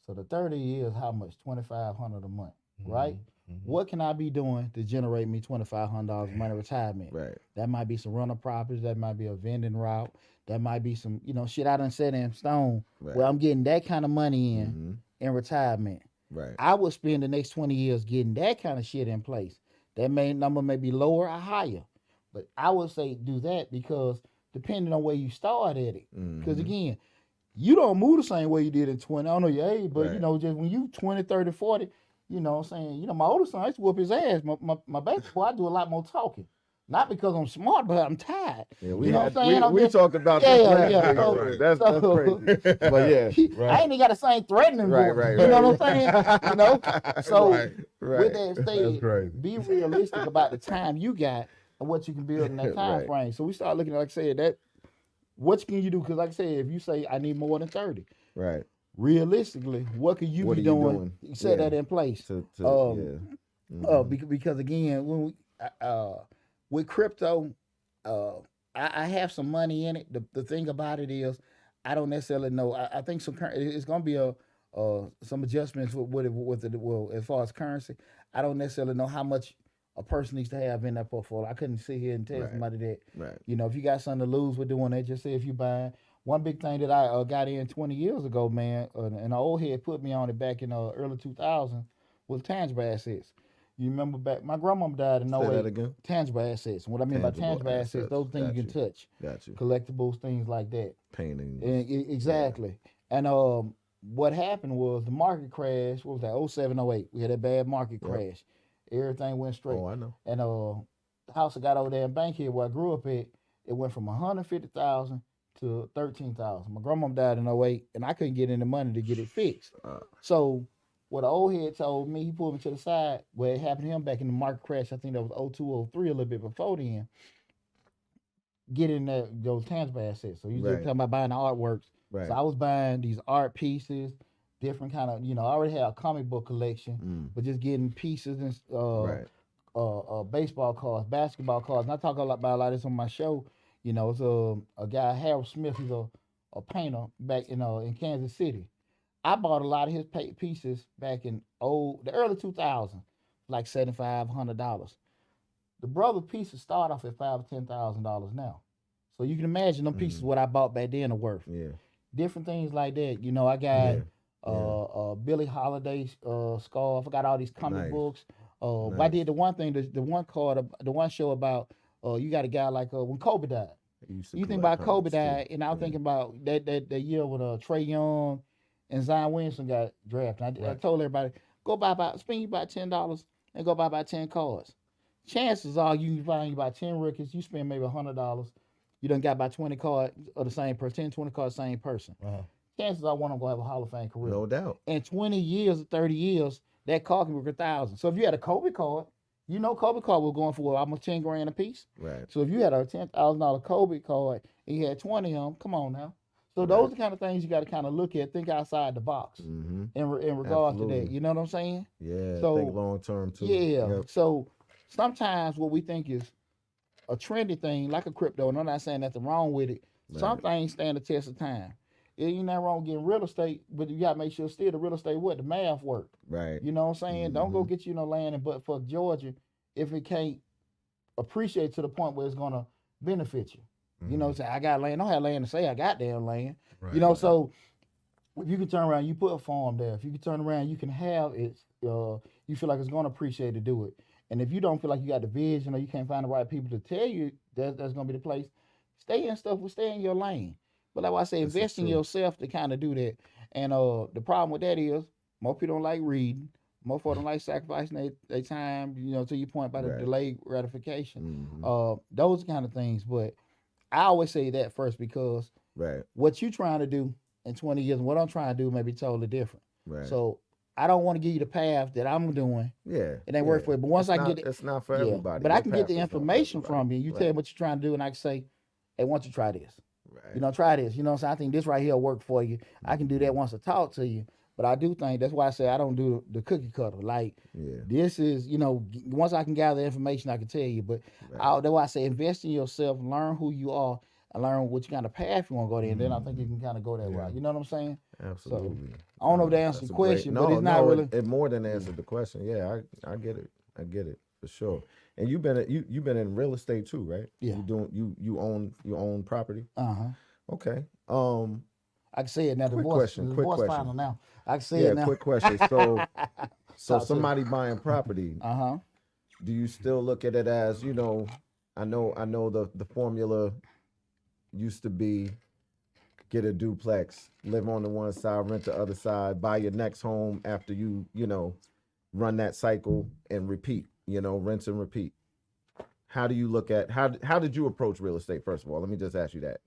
So the 30 years, how much? $2,500 a month, right? What can I be doing to generate me $2,500 money retirement? Right. That might be some rental properties. That might be a vending route. That might be some, shit I done set in stone where I'm getting that kind of money in retirement. Right. I would spend the next 20 years getting that kind of shit in place. That number may be lower or higher. But I would say do that because depending on where you start at it, because again, you don't move the same way you did in 20. I don't know your age, but Right. just when you 20, 30, 40, you know what I'm saying? My oldest son, I used to whoop his ass. My baby boy, I do a lot more talking. Not because I'm smart, but I'm tired. Yeah, You know what I'm saying? I'm we just- talked about Yeah, this yeah, last yeah. week. So- That's so- crazy. But yeah, Right. I ain't even got the same threatening Right, voice. right, You know right. what I'm saying? So Right. with right. that That's said, crazy. be realistic about the time you got and what you can build in that time Right. frame. So we start looking at, like I said, that what can you do? Because like I said, if you say I need more than 30, Right. realistically, what can you What be are you doing? doing? Set Yeah. that in place. To Um, yeah. Mhm. Because again, when we, with crypto, I have some money in it. The thing about it is, I don't necessarily know. I think it's going to be some adjustments with it. Well, as far as currency, I don't necessarily know how much a person needs to have in that portfolio. I couldn't sit here and tell Right. somebody that. Right. If you got something to lose with doing that, just say if you buy. One big thing that I got in 20 years ago, man, and an old head put me on it back in early 2000 was tangible assets. You remember back, my grandmama died in Say that 08. again. Tangible assets. What I mean by tangible assets, those things you can touch, Got you. collectibles, things like that. Paintings. Exactly. And what happened was the market crash. What was that? 07, 08. We had a bad market Yep. crash. Everything went straight. Oh, I know. And the house I got over there in Bankhead where I grew up at, it went from 150,000 to 13,000. My grandmama died in 08, and I couldn't get any money to get it fixed. So what the old head told me, he pulled me to the side. Where it happened to him back in the market crash, I think that was 02, 03, a little bit before then. Get in those tangible assets. So you just Right. talking about buying the artworks. Right. So I was buying these art pieces, different kind of, I already had a comic book collection, but just getting pieces and Right. baseball cards, basketball cards. And I talk about a lot of this on my show. It's a guy, Harold Smith. He's a painter back in Kansas City. I bought a lot of his pieces back in the early 2000s, like $7,500. The brother pieces start off at $5,000 or $10,000 now. So you can imagine them pieces what I bought back then are worth. Yeah. Different things like that. I got Billie Holiday scarf. I got all these comic Nice. books. I Nice. did the one thing, the one show about you got a guy like when Kobe died. You think about Kobe died, and I was thinking about that year when Trae Young and Zion Williamson got drafted. I told everybody, spend you about $10 and go buy about 10 cards. Chances are you find about 10 rookies, you spend maybe $100. You done got about 20 cards of the same person, 10, 20 cards, same person. Chances are one of them gonna have a Hall of Fame career. No doubt. In 20 years or 30 years, that card can be worth $1,000. So if you had a Kobe card, Kobe card was going for almost 10 grand a piece. Right. So if you had a $10,000 Kobe card and you had 20 of them, come on now. So those are the kind of things you got to kind of look at, think outside the box in regards to that. You know what I'm saying? Yeah. So, think long term too. Yeah. Yep. So sometimes what we think is a trendy thing, like a crypto, and I'm not saying nothing wrong with it. Right. Some things stand the test of time. You're not wrong getting real estate, but you got to make sure still the real estate the math work. Right. You know what I'm saying? Don't go get no land in buttfuck Georgia if it can't appreciate to the point where it's gonna benefit you. You know what I'm saying? I got land. I don't have land to say I got damn land. Right. So if you can turn around, you put a farm there. If you can turn around, you can have it. You feel like it's gonna appreciate to do it. And if you don't feel like you got the vision or you can't find the right people to tell you that's gonna be the place, stay in your lane. But like I say, invest in yourself to kind of do that. And the problem with that is most people don't like reading. Most people don't like sacrificing their time, to your point about the delayed gratification. Those kind of things. But I always say that first because what you trying to do in 20 years and what I'm trying to do may be totally different. Right. So I don't want to give you the path that I'm doing. Yeah. It ain't work for it. But once I get it, it's not for everybody. But I can get the information from you. You tell me what you're trying to do, and I can say, hey, why don't you try this? Right. Try this. You know what I'm saying? I think this right here will work for you. I can do that once I talk to you. But I do think that's why I say I don't do the cookie cutter. Like this is, once I can gather information, I can tell you. But that's why I say invest in yourself, learn who you are, and learn what kind of path you want to go there. And then I think you can kind of go that route. You know what I'm saying? Absolutely. So, I don't know if that answers the question, but it's not really. It more than answered the question. Yeah, I get it. I get it for sure. And you've been in real estate too, right? Yeah. You own property. Okay. I can say it now. Quick Divorce question. final now. I can say it now. Quick question. So somebody buying property. Do you still look at it as I know the formula used to be get a duplex, live on the one side, rent the other side, buy your next home after you run that cycle and repeat, rinse and repeat. How do you look at how did you approach real estate, first of all? Let me just ask you that.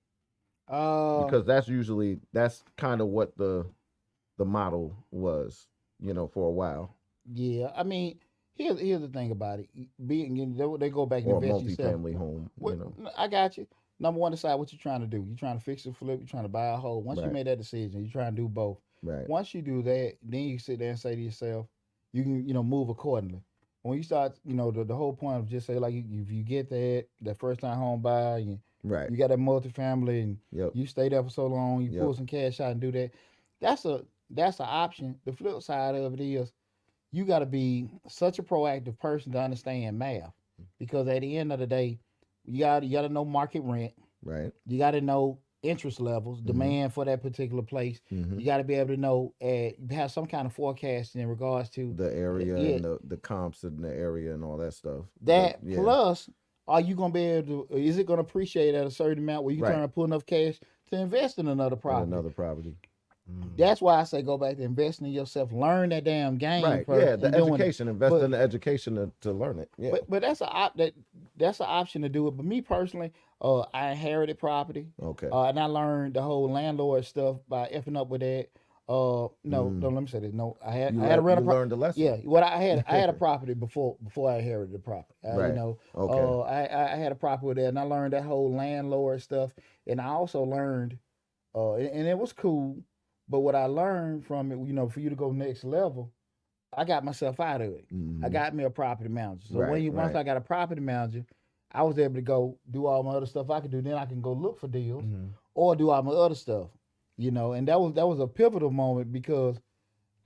Because that's kind of what the model was, for a while. Yeah, I mean, here's the thing about it. They go back and Or a invest yourself. multifamily home, I got you. Number one, decide what you're trying to do. You're trying to fix or flip. You're trying to buy a home. Once you Right. made that decision, you're trying to do both. Right. Once you do that, then you sit there and say to yourself, you can move accordingly. When you start, the whole point of just say like if you get that first time home buyer, you got that multifamily and you stay there for so long, you pull some cash out and do that. That's an option. The flip side of it is you got to be such a proactive person to understand math, because at the end of the day, you got to know market rent. Right. You got to know interest levels, demand for that particular place. You got to be able to know, have some kind of forecast in regards to the area and the comps in the area and all that stuff. Plus, are you going to be able to, is it going to appreciate at a certain amount where you trying to pull enough cash to invest in another property? That's why I say go back to investing in yourself. Learn that damn game. Right. First, yeah. The education. Invest in the education to learn it. Yeah. But that's an option to do it. But me personally, I inherited property. Okay. And I learned the whole landlord stuff by effing up with that. No, let me say this. No, I had a rental. Learned the lesson. Yeah. What I had a property before I inherited the property. Right. Okay. I had a property with that, and I learned that whole landlord stuff. And I also learned, and it was cool. But what I learned from it, for you to go next level, I got myself out of it. I got me a property manager. So once I got a property manager, I was able to go do all my other stuff I could do. Then I can go look for deals or do all my other stuff, And that was a pivotal moment because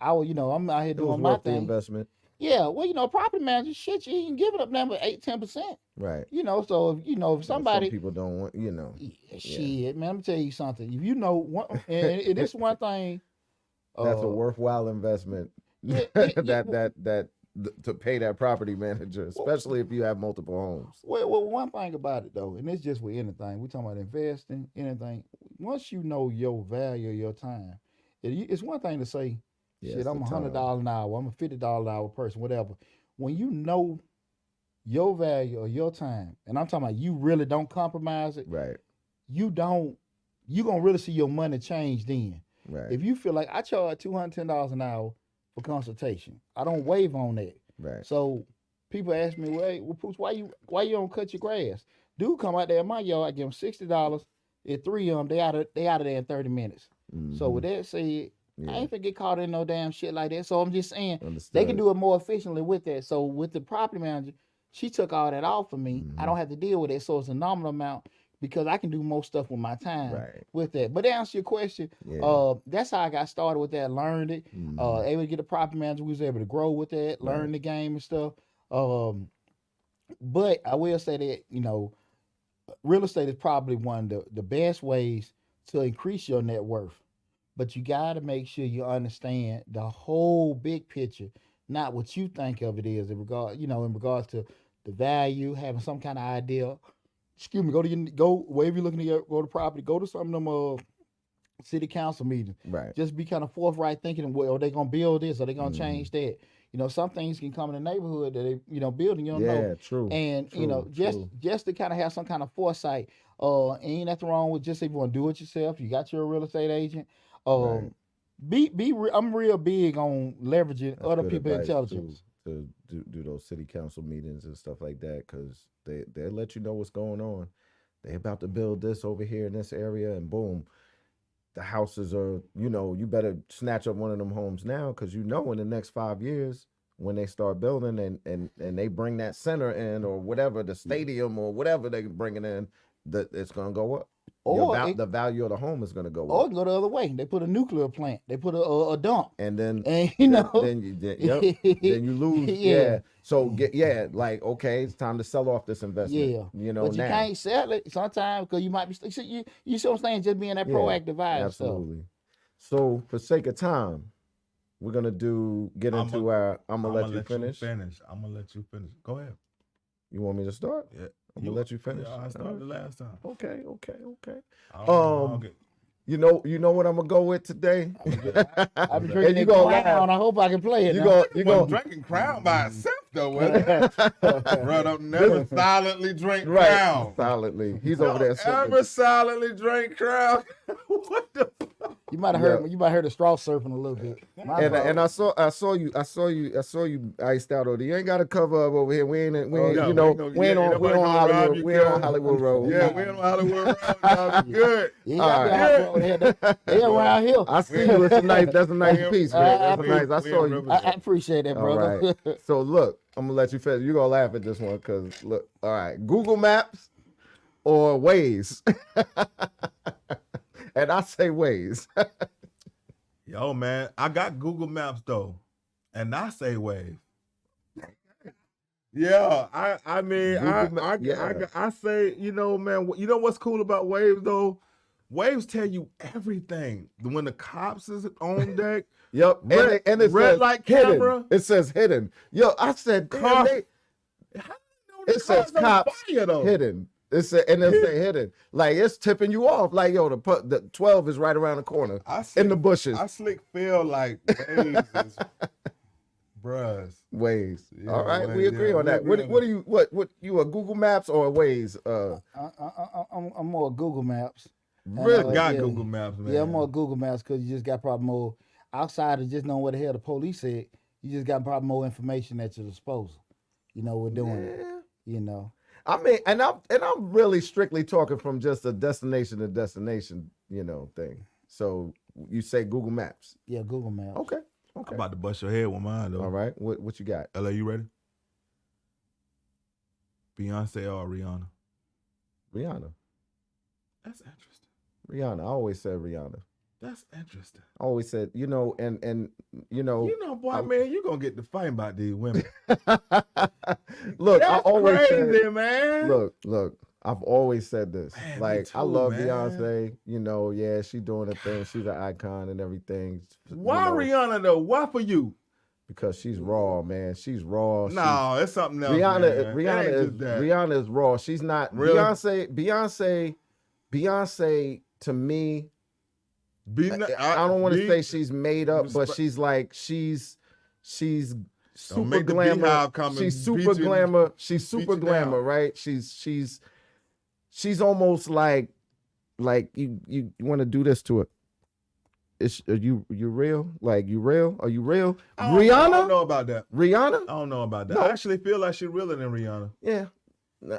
I was, I'm out here doing my thing. The investment. Yeah, well, property manager, shit, you ain't giving up number 8-10%. Right. So if somebody, some people don't want, shit, man, let me tell you something. If and this one thing, that's a worthwhile investment. That to pay that property manager, especially if you have multiple homes. Well, one thing about it though, and it's just with anything. We talking about investing, anything. Once you know your value of your time, it's one thing to say, shit, I'm $100 an hour, I'm a $50 an hour person, whatever. When you know your value of your time, and I'm talking about you really don't compromise it. Right. You gonna really see your money change then. Right. If you feel like I charge $210 an hour for consultation, I don't waive on that. Right. So people ask me, well, Pooch, why you don't cut your grass? Dude come out there in my yard, I give him $60. At 3 of them, they out of there in 30 minutes. So with that said, I ain't finna get caught in no damn shit like that. So I'm just saying they can do it more efficiently with that. So with the property manager, she took all that off for me. I don't have to deal with it. So it's a nominal amount because I can do most stuff with my time with that. But to answer your question, that's how I got started with that. Learned it. Able to get a property manager. We was able to grow with that, learn the game and stuff. But I will say that, real estate is probably one of the best ways to increase your net worth. But you got to make sure you understand the whole big picture, not what you think of it is in regards to the value, having some kind of idea. Excuse me, go wherever you're looking to go to property, go to some of them city council meetings. Right. Just be kind of forthright thinking, well, are they gonna build this? Are they gonna change that? Some things can come in the neighborhood that they, building, you don't know. Yeah, true. And, just to kind of have some kind of foresight. Ain't nothing wrong with just if you want to do it yourself. You got your real estate agent. I'm real big on leveraging other people's intelligence. To do those city council meetings and stuff like that, because they'll let you know what's going on. They about to build this over here in this area, and boom, the houses are, you better snatch up one of them homes now, because in the next 5 years when they start building and they bring that center in or whatever, the stadium or whatever they bring it in, that it's gonna go up. Or the value of the home is gonna go up. Or it can go the other way. They put a nuclear plant. They put a dump. And then then you lose. Yeah. So okay, it's time to sell off this investment. Yeah. But you can't sell it sometimes because you might be. You see what I'm saying? Just being that proactive vibe. Absolutely. So for sake of time, we're gonna get into our. I'm gonna let you finish. I'm gonna let you finish. Go ahead. You want me to start? Yeah. I'm gonna let you finish. Yeah, I started the last time. Okay. You know what I'm gonna go with today. I've been And drinking you that gonna Crown. laugh. I hope I can play it. You now. go. drinking Crown by itself though, wasn't it? Bro, don't never silently drink Right. Crown. Silently. He's over there. Don't ever silently drink Crown. What the fuck? You might have heard. You might have heard the straw surfing a little bit. And I saw you iced out over there. You ain't got a cover up over here. We ain't on Hollywood Road. Yeah, we ain't on Hollywood Road. Y'all be good. They around here. I see you. That's a nice piece, man. That's nice. I saw you. I appreciate that, All brother. right. So look, I'm gonna let you finish. You're gonna laugh at this one because look, all right, Google Maps or Waze. And I say Waze. Yo, man, I got Google Maps though, and I say Waze. Yeah, I say, you know, man, you know what's cool about Waves though? Waves tell you everything. When the cops is on deck. Yep, and it red says light hidden. camera. It says hidden. Yo, I said Car- it says cops hidden. It say hidden. Like it's tipping you off. Like yo, the 12 is right around the corner in the bushes. I slick feel like Waves is bruh. Waze. Yeah, all right, Waze, we agree on that. What are you? What you a Google Maps or a Waze? I'm more Google Maps. Really got Google Maps, man. Yeah, I'm more Google Maps because you just got probably more outside of just knowing what the hell the police said. You just got probably more information at your disposal. You know, we're doing it. You know. I mean, and I'm really strictly talking from just a destination to destination, you know, thing. So you say Google Maps? Yeah, Google Maps. Okay. I'm about to bust your head with mine though. All right. What you got? LA, you ready? Beyonce or Rihanna? Rihanna. That's interesting. Rihanna. I always said Rihanna. That's interesting. I always said, you know, and you know, boy, man, you gonna get to fighting about these women. Look, that's I always crazy, said, man. Look, I've always said this. Man, like, too, I love man. Beyonce. You know, yeah, she doing her thing. She's an icon and everything. Why Rihanna though? Why for you? Because she's raw, man. She's raw. No, it's something else. Rihanna is raw. She's not really? Beyonce to me. I don't want to say she's made up, but she's like she's super glamour. She's super glamour. She's super glamour, right? She's almost like you want to do this to her. Are you real? Like you real? Are you real? Rihanna? I don't know about that. Rihanna? I don't know about that. No. I actually feel like she's realer than Rihanna. Yeah.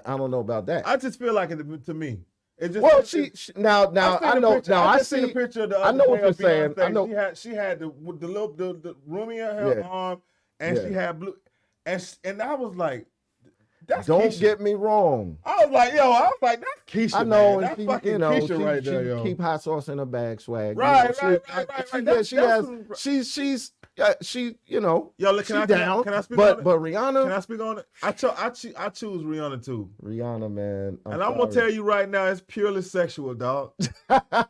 I don't know about that. I just feel like it to me. It just, well, she now I know picture, now I see the picture of the I know what you're saying. Beyonce. I know she had the roomy in her arm, and she had blue, and I was like, that's don't Keisha. get me wrong. I was like, that's Keisha. I know, man. That's and she, fucking you know, Keisha right there, yo. Keep hot sauce in her bag, swag. Right. She you know, yo, can I speak on it? But Rihanna, can I speak on it? I choose Rihanna too. Rihanna, man, I'm gonna tell you right now, it's purely sexual, dog. I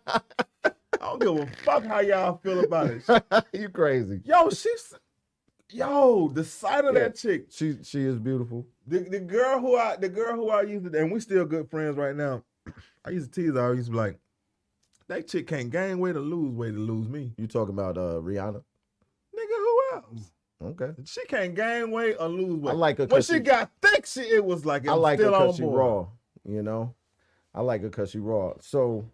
don't give a fuck how y'all feel about it. You crazy? Yo, the sight of that chick. She is beautiful. The girl who I used to, and we still good friends right now. I used to tease her. I used to be like, that chick can't gain weight or lose weight to lose me. You talking about Rihanna? Nigga, who else? Okay. She can't gain weight or lose weight. I like her when she got thick. It was like it I like still her because she board. raw. You know, I like her because she raw. So,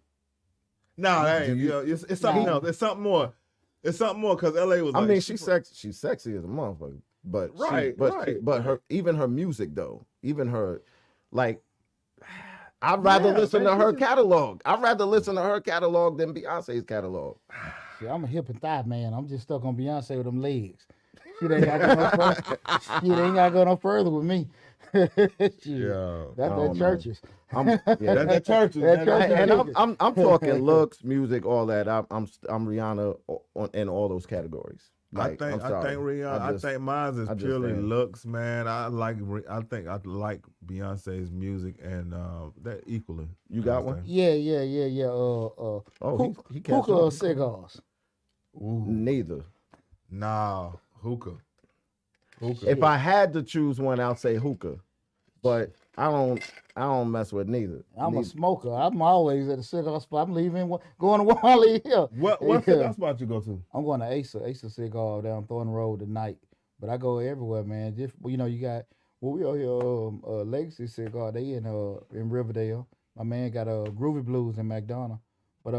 it's something else. It's something more. It's something more because LA was. I mean, she's sexy. She's sexy as a motherfucker. But even her music though, even her, like, I'd rather listen to her catalog. I'd rather listen to her catalog than Beyonce's catalog. See, I'm a hip and thigh man. I'm just stuck on Beyonce with them legs. She ain't got to go no further. She ain't got to go no further with me. That's churches. That's churches. And I'm talking looks, music, all that. I'm Rihanna in all those categories. Like, I think Rihanna. I think mine is purely looks, man. I think I like Beyonce's music and that equally. You got one? Yeah. Hookah or cigars? Ooh. Neither. Hookah. If I had to choose one, I'll say hookah. But I don't mess with neither. I'm a smoker. I'm always at a cigar spot. I'm leaving, going to Wally here. What cigar spot you go to? I'm going to Asa Cigar down Thornton Road tonight. But I go everywhere, man. Just you got we out here Legacy Cigar. They in Riverdale. My man got Groovy Blues in McDonough. But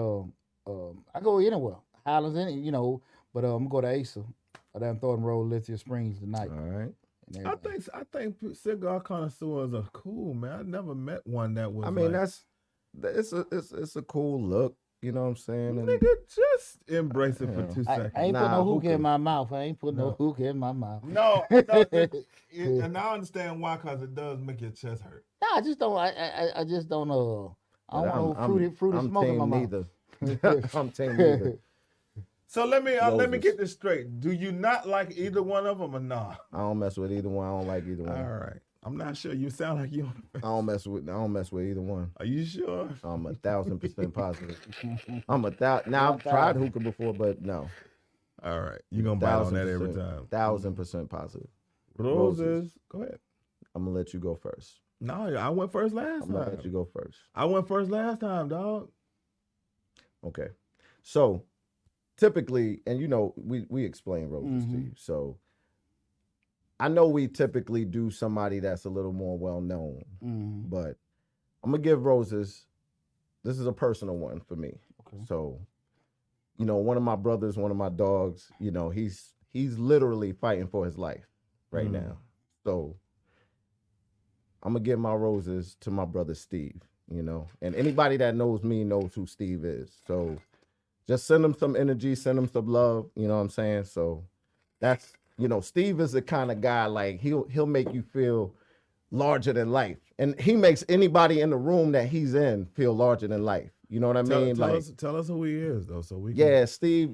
I go anywhere. Highlands but I'm going to Asa down Thornton Road, Lithia Springs tonight. All right. I think cigar connoisseurs are cool, man. I never met one that was. I mean, like, it's a cool look. You know what I'm saying? And nigga, just embrace it for 2 seconds. I ain't Nah, putting no hookah hookah. in my mouth. I ain't putting no hookah in my mouth. No, and I understand why, because it does make your chest hurt. No, I just don't. I just don't. I don't want no fruity I'm smoke in my mouth. neither. I'm team neither. So let me Roses. get this straight. Do you not like either one of them or not? I don't mess with either one. I don't like either one. All right. I'm not sure. You sound like you. I don't mess with either one. Are you sure? I'm 1,000% positive. Now I've tried hookah before, but no. All right. You're gonna bite on that every time. 1,000% positive. Roses. Go ahead. I'm gonna let you go first. No, I went first last I'm gonna time. let you go first. I went first last time, dog. Okay. So typically, and we explain roses to you. So I know we typically do somebody that's a little more well known, but I'm gonna give roses. This is a personal one for me. Okay. So, one of my brothers, one of my dogs, he's literally fighting for his life right now. So I'm gonna give my roses to my brother Steve, and anybody that knows me knows who Steve is. So just send him some energy, send him some love, you know what I'm saying? So that's, Steve is the kind of guy, like he'll make you feel larger than life. And he makes anybody in the room that he's in feel larger than life. You know what I mean? Tell us who he is, though, so we can. Yeah, Steve,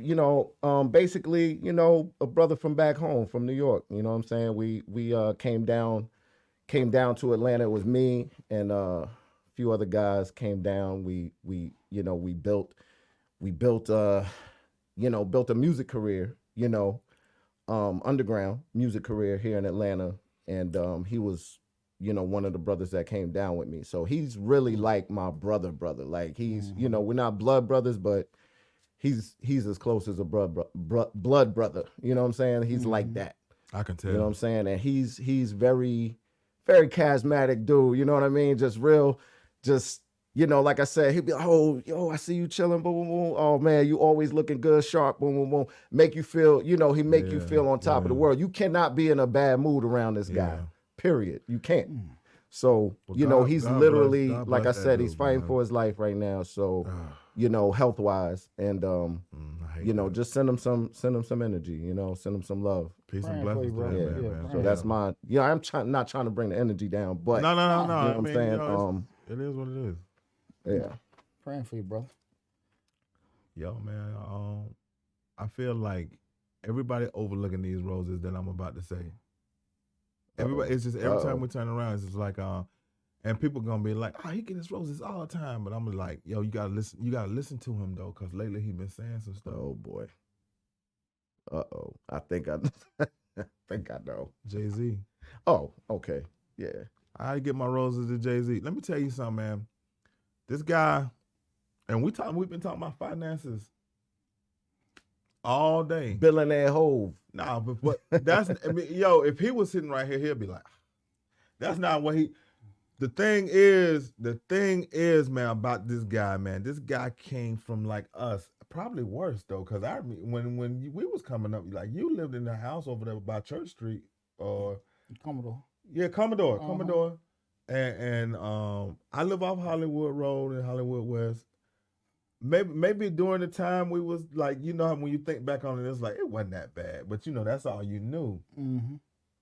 basically, a brother from back home, from New York. You know what I'm saying? We came down to Atlanta. It was me and a few other guys came down. We built a music career, underground music career here in Atlanta. And he was, one of the brothers that came down with me. So he's really like my brother. Like he's, we're not blood brothers, but he's as close as a blood brother. You know what I'm saying? He's like that. I can tell. You know what I'm saying? And he's very, very charismatic dude. You know what I mean? Just real, like I said, he'd be like, oh, yo, I see you chilling, boom, boom, boom. Oh, man, you always looking good, sharp, boom, boom, boom. Make you feel, he make you feel on top of the world. You cannot be in a bad mood around this guy, period. You can't. So, he's literally, like I said, he's fighting for his life right now. So, health-wise. And, just send him some energy, send him some love. Peace and blessings to him, man. So that's my, I'm not trying to bring the energy down, but. No. You know what I'm saying? It is what it is. Yeah. Praying for you, brother. Yo, man, I feel like everybody overlooking these roses that I'm about to say. Everybody, it's just every time we turn around, it's just like, and people gonna be like, oh, he get his roses all the time, but I'm like, yo, you gotta listen to him though, cause lately he been saying some stuff. Oh boy. I think I know. Jay-Z. Oh, okay. Yeah. I get my roses to Jay-Z. Let me tell you something, man. This guy, and we've been talking about finances all day. Billionaire Hove. Nah, but that's, if he was sitting right here, he'll be like, that's not what he. The thing is, man, about this guy, man. This guy came from like us, probably worse though, because when we was coming up, like you lived in the house over there by Church Street or Commodore. Yeah, Commodore. And I live off Hollywood Road in Hollywood West. Maybe during the time we was like, when you think back on it, it's like it wasn't that bad. But that's all you knew. Mm-hmm.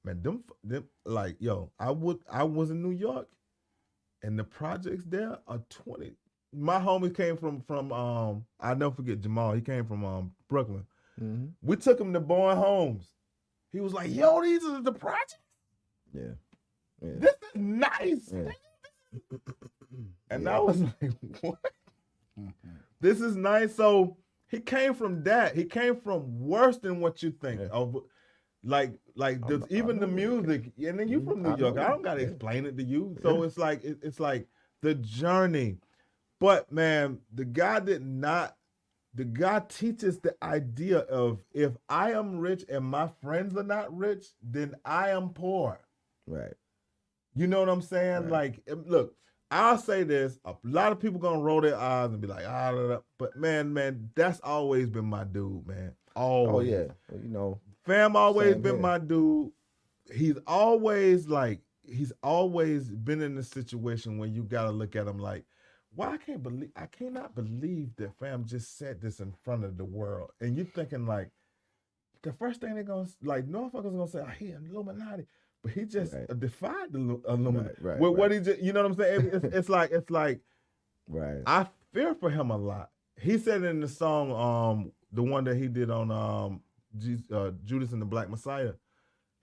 Man, them like, yo, I was in New York, and the projects there are 20. My homie came from I'll never forget Jamal. He came from Brooklyn. Mm-hmm. We took him to Bowen Homes. He was like, yo, these are the projects. Yeah. This is nice. Yeah. And I was like, what? This is nice. So he came from that. He came from worse than what you think. even the music, and then you from New York. I don't gotta Yeah. explain it to you. So it's like it's like the journey. But man, the guy teaches the idea of if I am rich and my friends are not rich, then I am poor. Right. You know what I'm saying? Right. Like, look, I'll say this. A lot of people gonna roll their eyes and be like, ah, da, da. But man, that's always been my dude, man. Always. Oh yeah. Well, you know. Fam always Same been here. my dude. He's always been in a situation where you gotta look at him like, why I cannot believe that fam just said this in front of the world. And you thinking like, the first thing they're gonna like, motherfuckers gonna say, oh, he an Illuminati. But he just defied the Illuminati. Right, What he just, you know what I'm saying? It's like right. I fear for him a lot. He said in the song, the one that he did on Judas and the Black Messiah,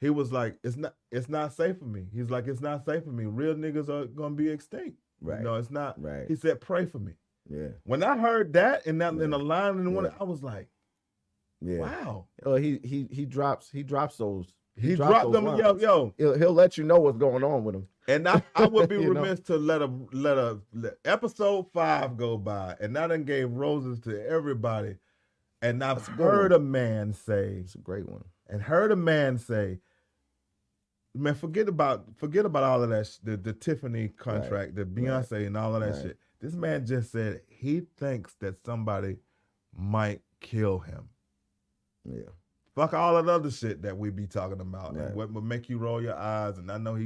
he was like, it's not safe for me. He's like, it's not safe for me. Real niggas are gonna be extinct. Right. No, it's not. Right. He said, pray for me. Yeah. When I heard that in the line in the one, Yeah. I was like, Yeah. wow. He drops those. He dropped them. lines. Yo. He'll let you know what's going on with him. And I would be You know? remiss to let episode 5 go by, and I done gave roses to everybody. And I've heard a man say, It's a great one. man, forget about all of that, the Tiffany contract, the Beyonce and all of that shit. This man just said he thinks that somebody might kill him. Yeah. Fuck all of the other shit that we be talking about Right. and what would make you roll your eyes. And I know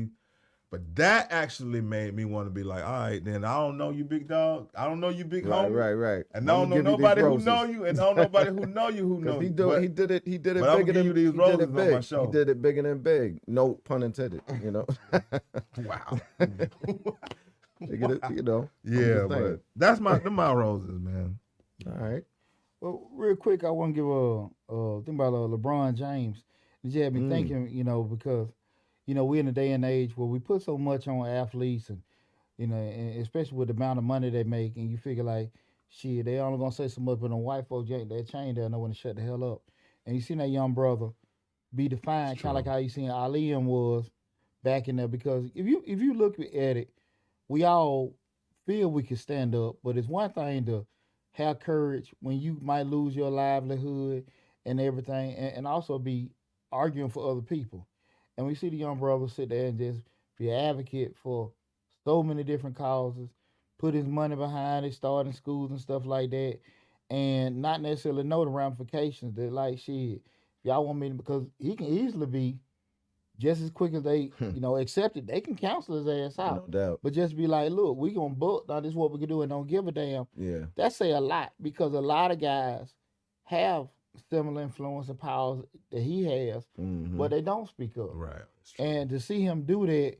but that actually made me want to be like, all right, then I don't know you, big dog. I don't know you, big homie. Right. And I don't know nobody who know you, and I don't know nobody who know you who know you. He did it but bigger I'm than giving you these he did roses it on big. my show. He did it bigger than big. No pun intended. You know. Wow. You know. I'm Yeah, just but saying. that's my roses, man. All right. Well, real quick, I want to give a thing about LeBron James. It just had me thinking, because, we're in a day and age where we put so much on athletes and, and especially with the amount of money they make, and you figure like, shit, they only gonna say so much, but on white folks yank that chain, they'll know when to shut the hell up. And you seen that young brother be defined, kind of like how you seen Ali was back in there. Because if you look at it, we all feel we can stand up, but it's one thing to have courage when you might lose your livelihood and everything, and also be arguing for other people. And we see the young brother sit there and just be an advocate for so many different causes, put his money behind it, starting schools and stuff like that, and not necessarily know the ramifications. That like shit, if y'all want me to, because he can easily be just as quick as they, accept it. They can counsel his ass out. No doubt. But just be like, look, we gonna book. Now this is what we can do, and don't give a damn. Yeah. That say a lot because a lot of guys have similar influence and powers that he has, Mhm. but they don't speak up. Right. And to see him do that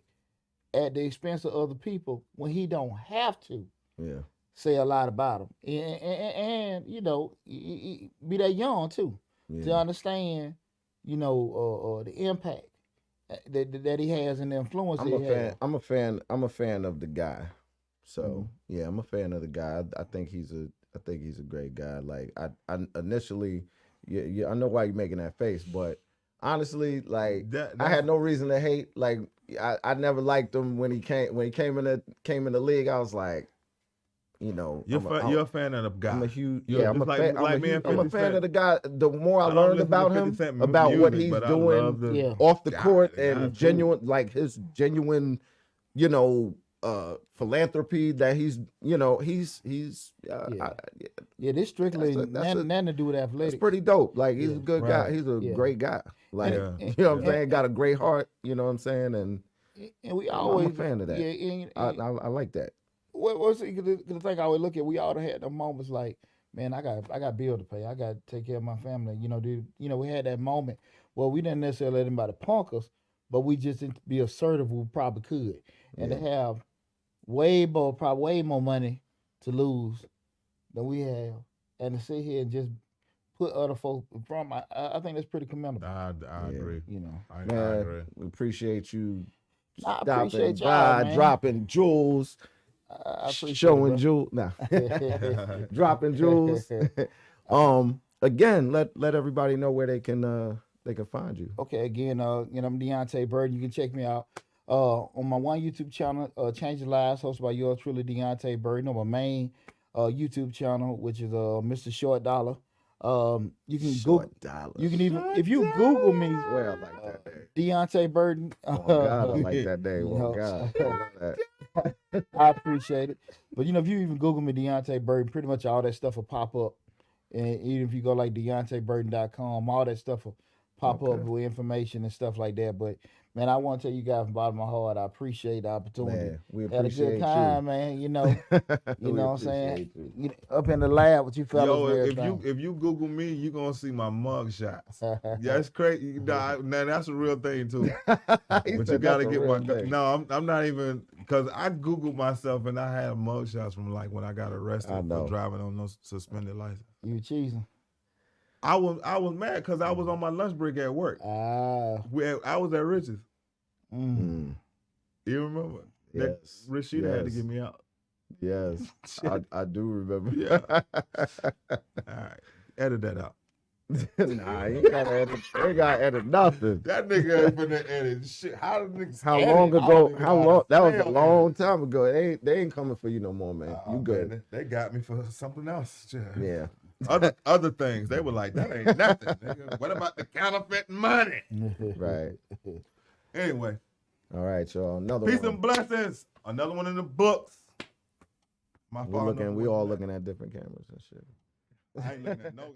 at the expense of other people when he don't have to, Yeah. say a lot about him. And be that young too to Yeah. understand, the impact that he has and the influence I'm he a fan. has. I'm a fan of the guy. So yeah, I'm a fan of the guy. I think he's a great guy. Like I initially, I know why you're making that face, but honestly, like I had no reason to hate. Like I never liked him when he came in the league. I was like, You're a fan of the guy. I'm a huge I'm a fan of the guy. The more I learned about him, about what he's doing off the court and genuine, like his genuine, philanthropy that he's This strictly that's nothing to do with It's athletics. pretty dope. Like he's a good guy. Right. He's a great guy. Like And- you know what I'm saying? Got a great heart. You know what I'm saying? And And we I'm always a fan of that. Yeah, I like that. what's the thing I always look at? We all had the moments like, man, I got bill to pay. I got to take care of my family. We had that moment where we didn't necessarily let anybody punk us, but we just didn't be assertive. We probably could, and to have way more money to lose than we have, and to sit here and just put other folks from. I think that's pretty commendable. I agree. I Man, agree. we appreciate you I stopping appreciate y'all, by, man. dropping jewels, I appreciate showing it, jewels. Nah. Dropping jewels. Again, let everybody know where they can they can find you. Okay, again, I'm Deontay Burton. You can check me out on my one YouTube channel, Change Lives, hosted by yours truly, Deontay Burton. On my main YouTube channel, which is Mr. Short Dollar. You can Google. Dollar. You can even if you Google me, Well, I like that name. Deontay Burton. Oh God, I like that name. you Oh know, God, I love that. I appreciate it. But if you even Google me, Deontay Burton, pretty much all that stuff will pop up. And even if you go like DeontayBurton.com, all that stuff will pop up with information and stuff like that. But man, I want to tell you guys from the bottom of my heart, I appreciate the opportunity. Man, we Had a appreciate good time, you. man. You know We what I'm saying? appreciate you. You know, up in the lab with you fellas. Yo, and if everything. you Google me, you gonna see my mug shots. Yeah, it's crazy. Now that's a real thing too. He But you said gotta that's a get real my. thing. No, I'm not even because I Googled myself and I had mug shots from like when I got arrested I know. for driving on no suspended license. You cheesing. I was mad because I was on my lunch break at work. Ah. I was at Rich's. Mm, You remember? yes. Rashida had to get me out. Yes, I do remember. Yeah. All right, edit that out. Nah, you ain't gotta edit. You ain't gotta edit nothing. That nigga ain't finna edit shit. How the niggas? How edit? long I don't ago? even How know long? to That was a spell long time ago. They ain't coming for you no more, man. Oh, You good? man, they got me for something else. Yeah. Other things. They were like, that ain't nothing. Nigga. What about the counterfeit money? Right. Anyway, All right, y'all. Another peace one. and blessings. Another one in the books. My We fault, another we one all in looking at different cameras and shit. that. I ain't looking at no.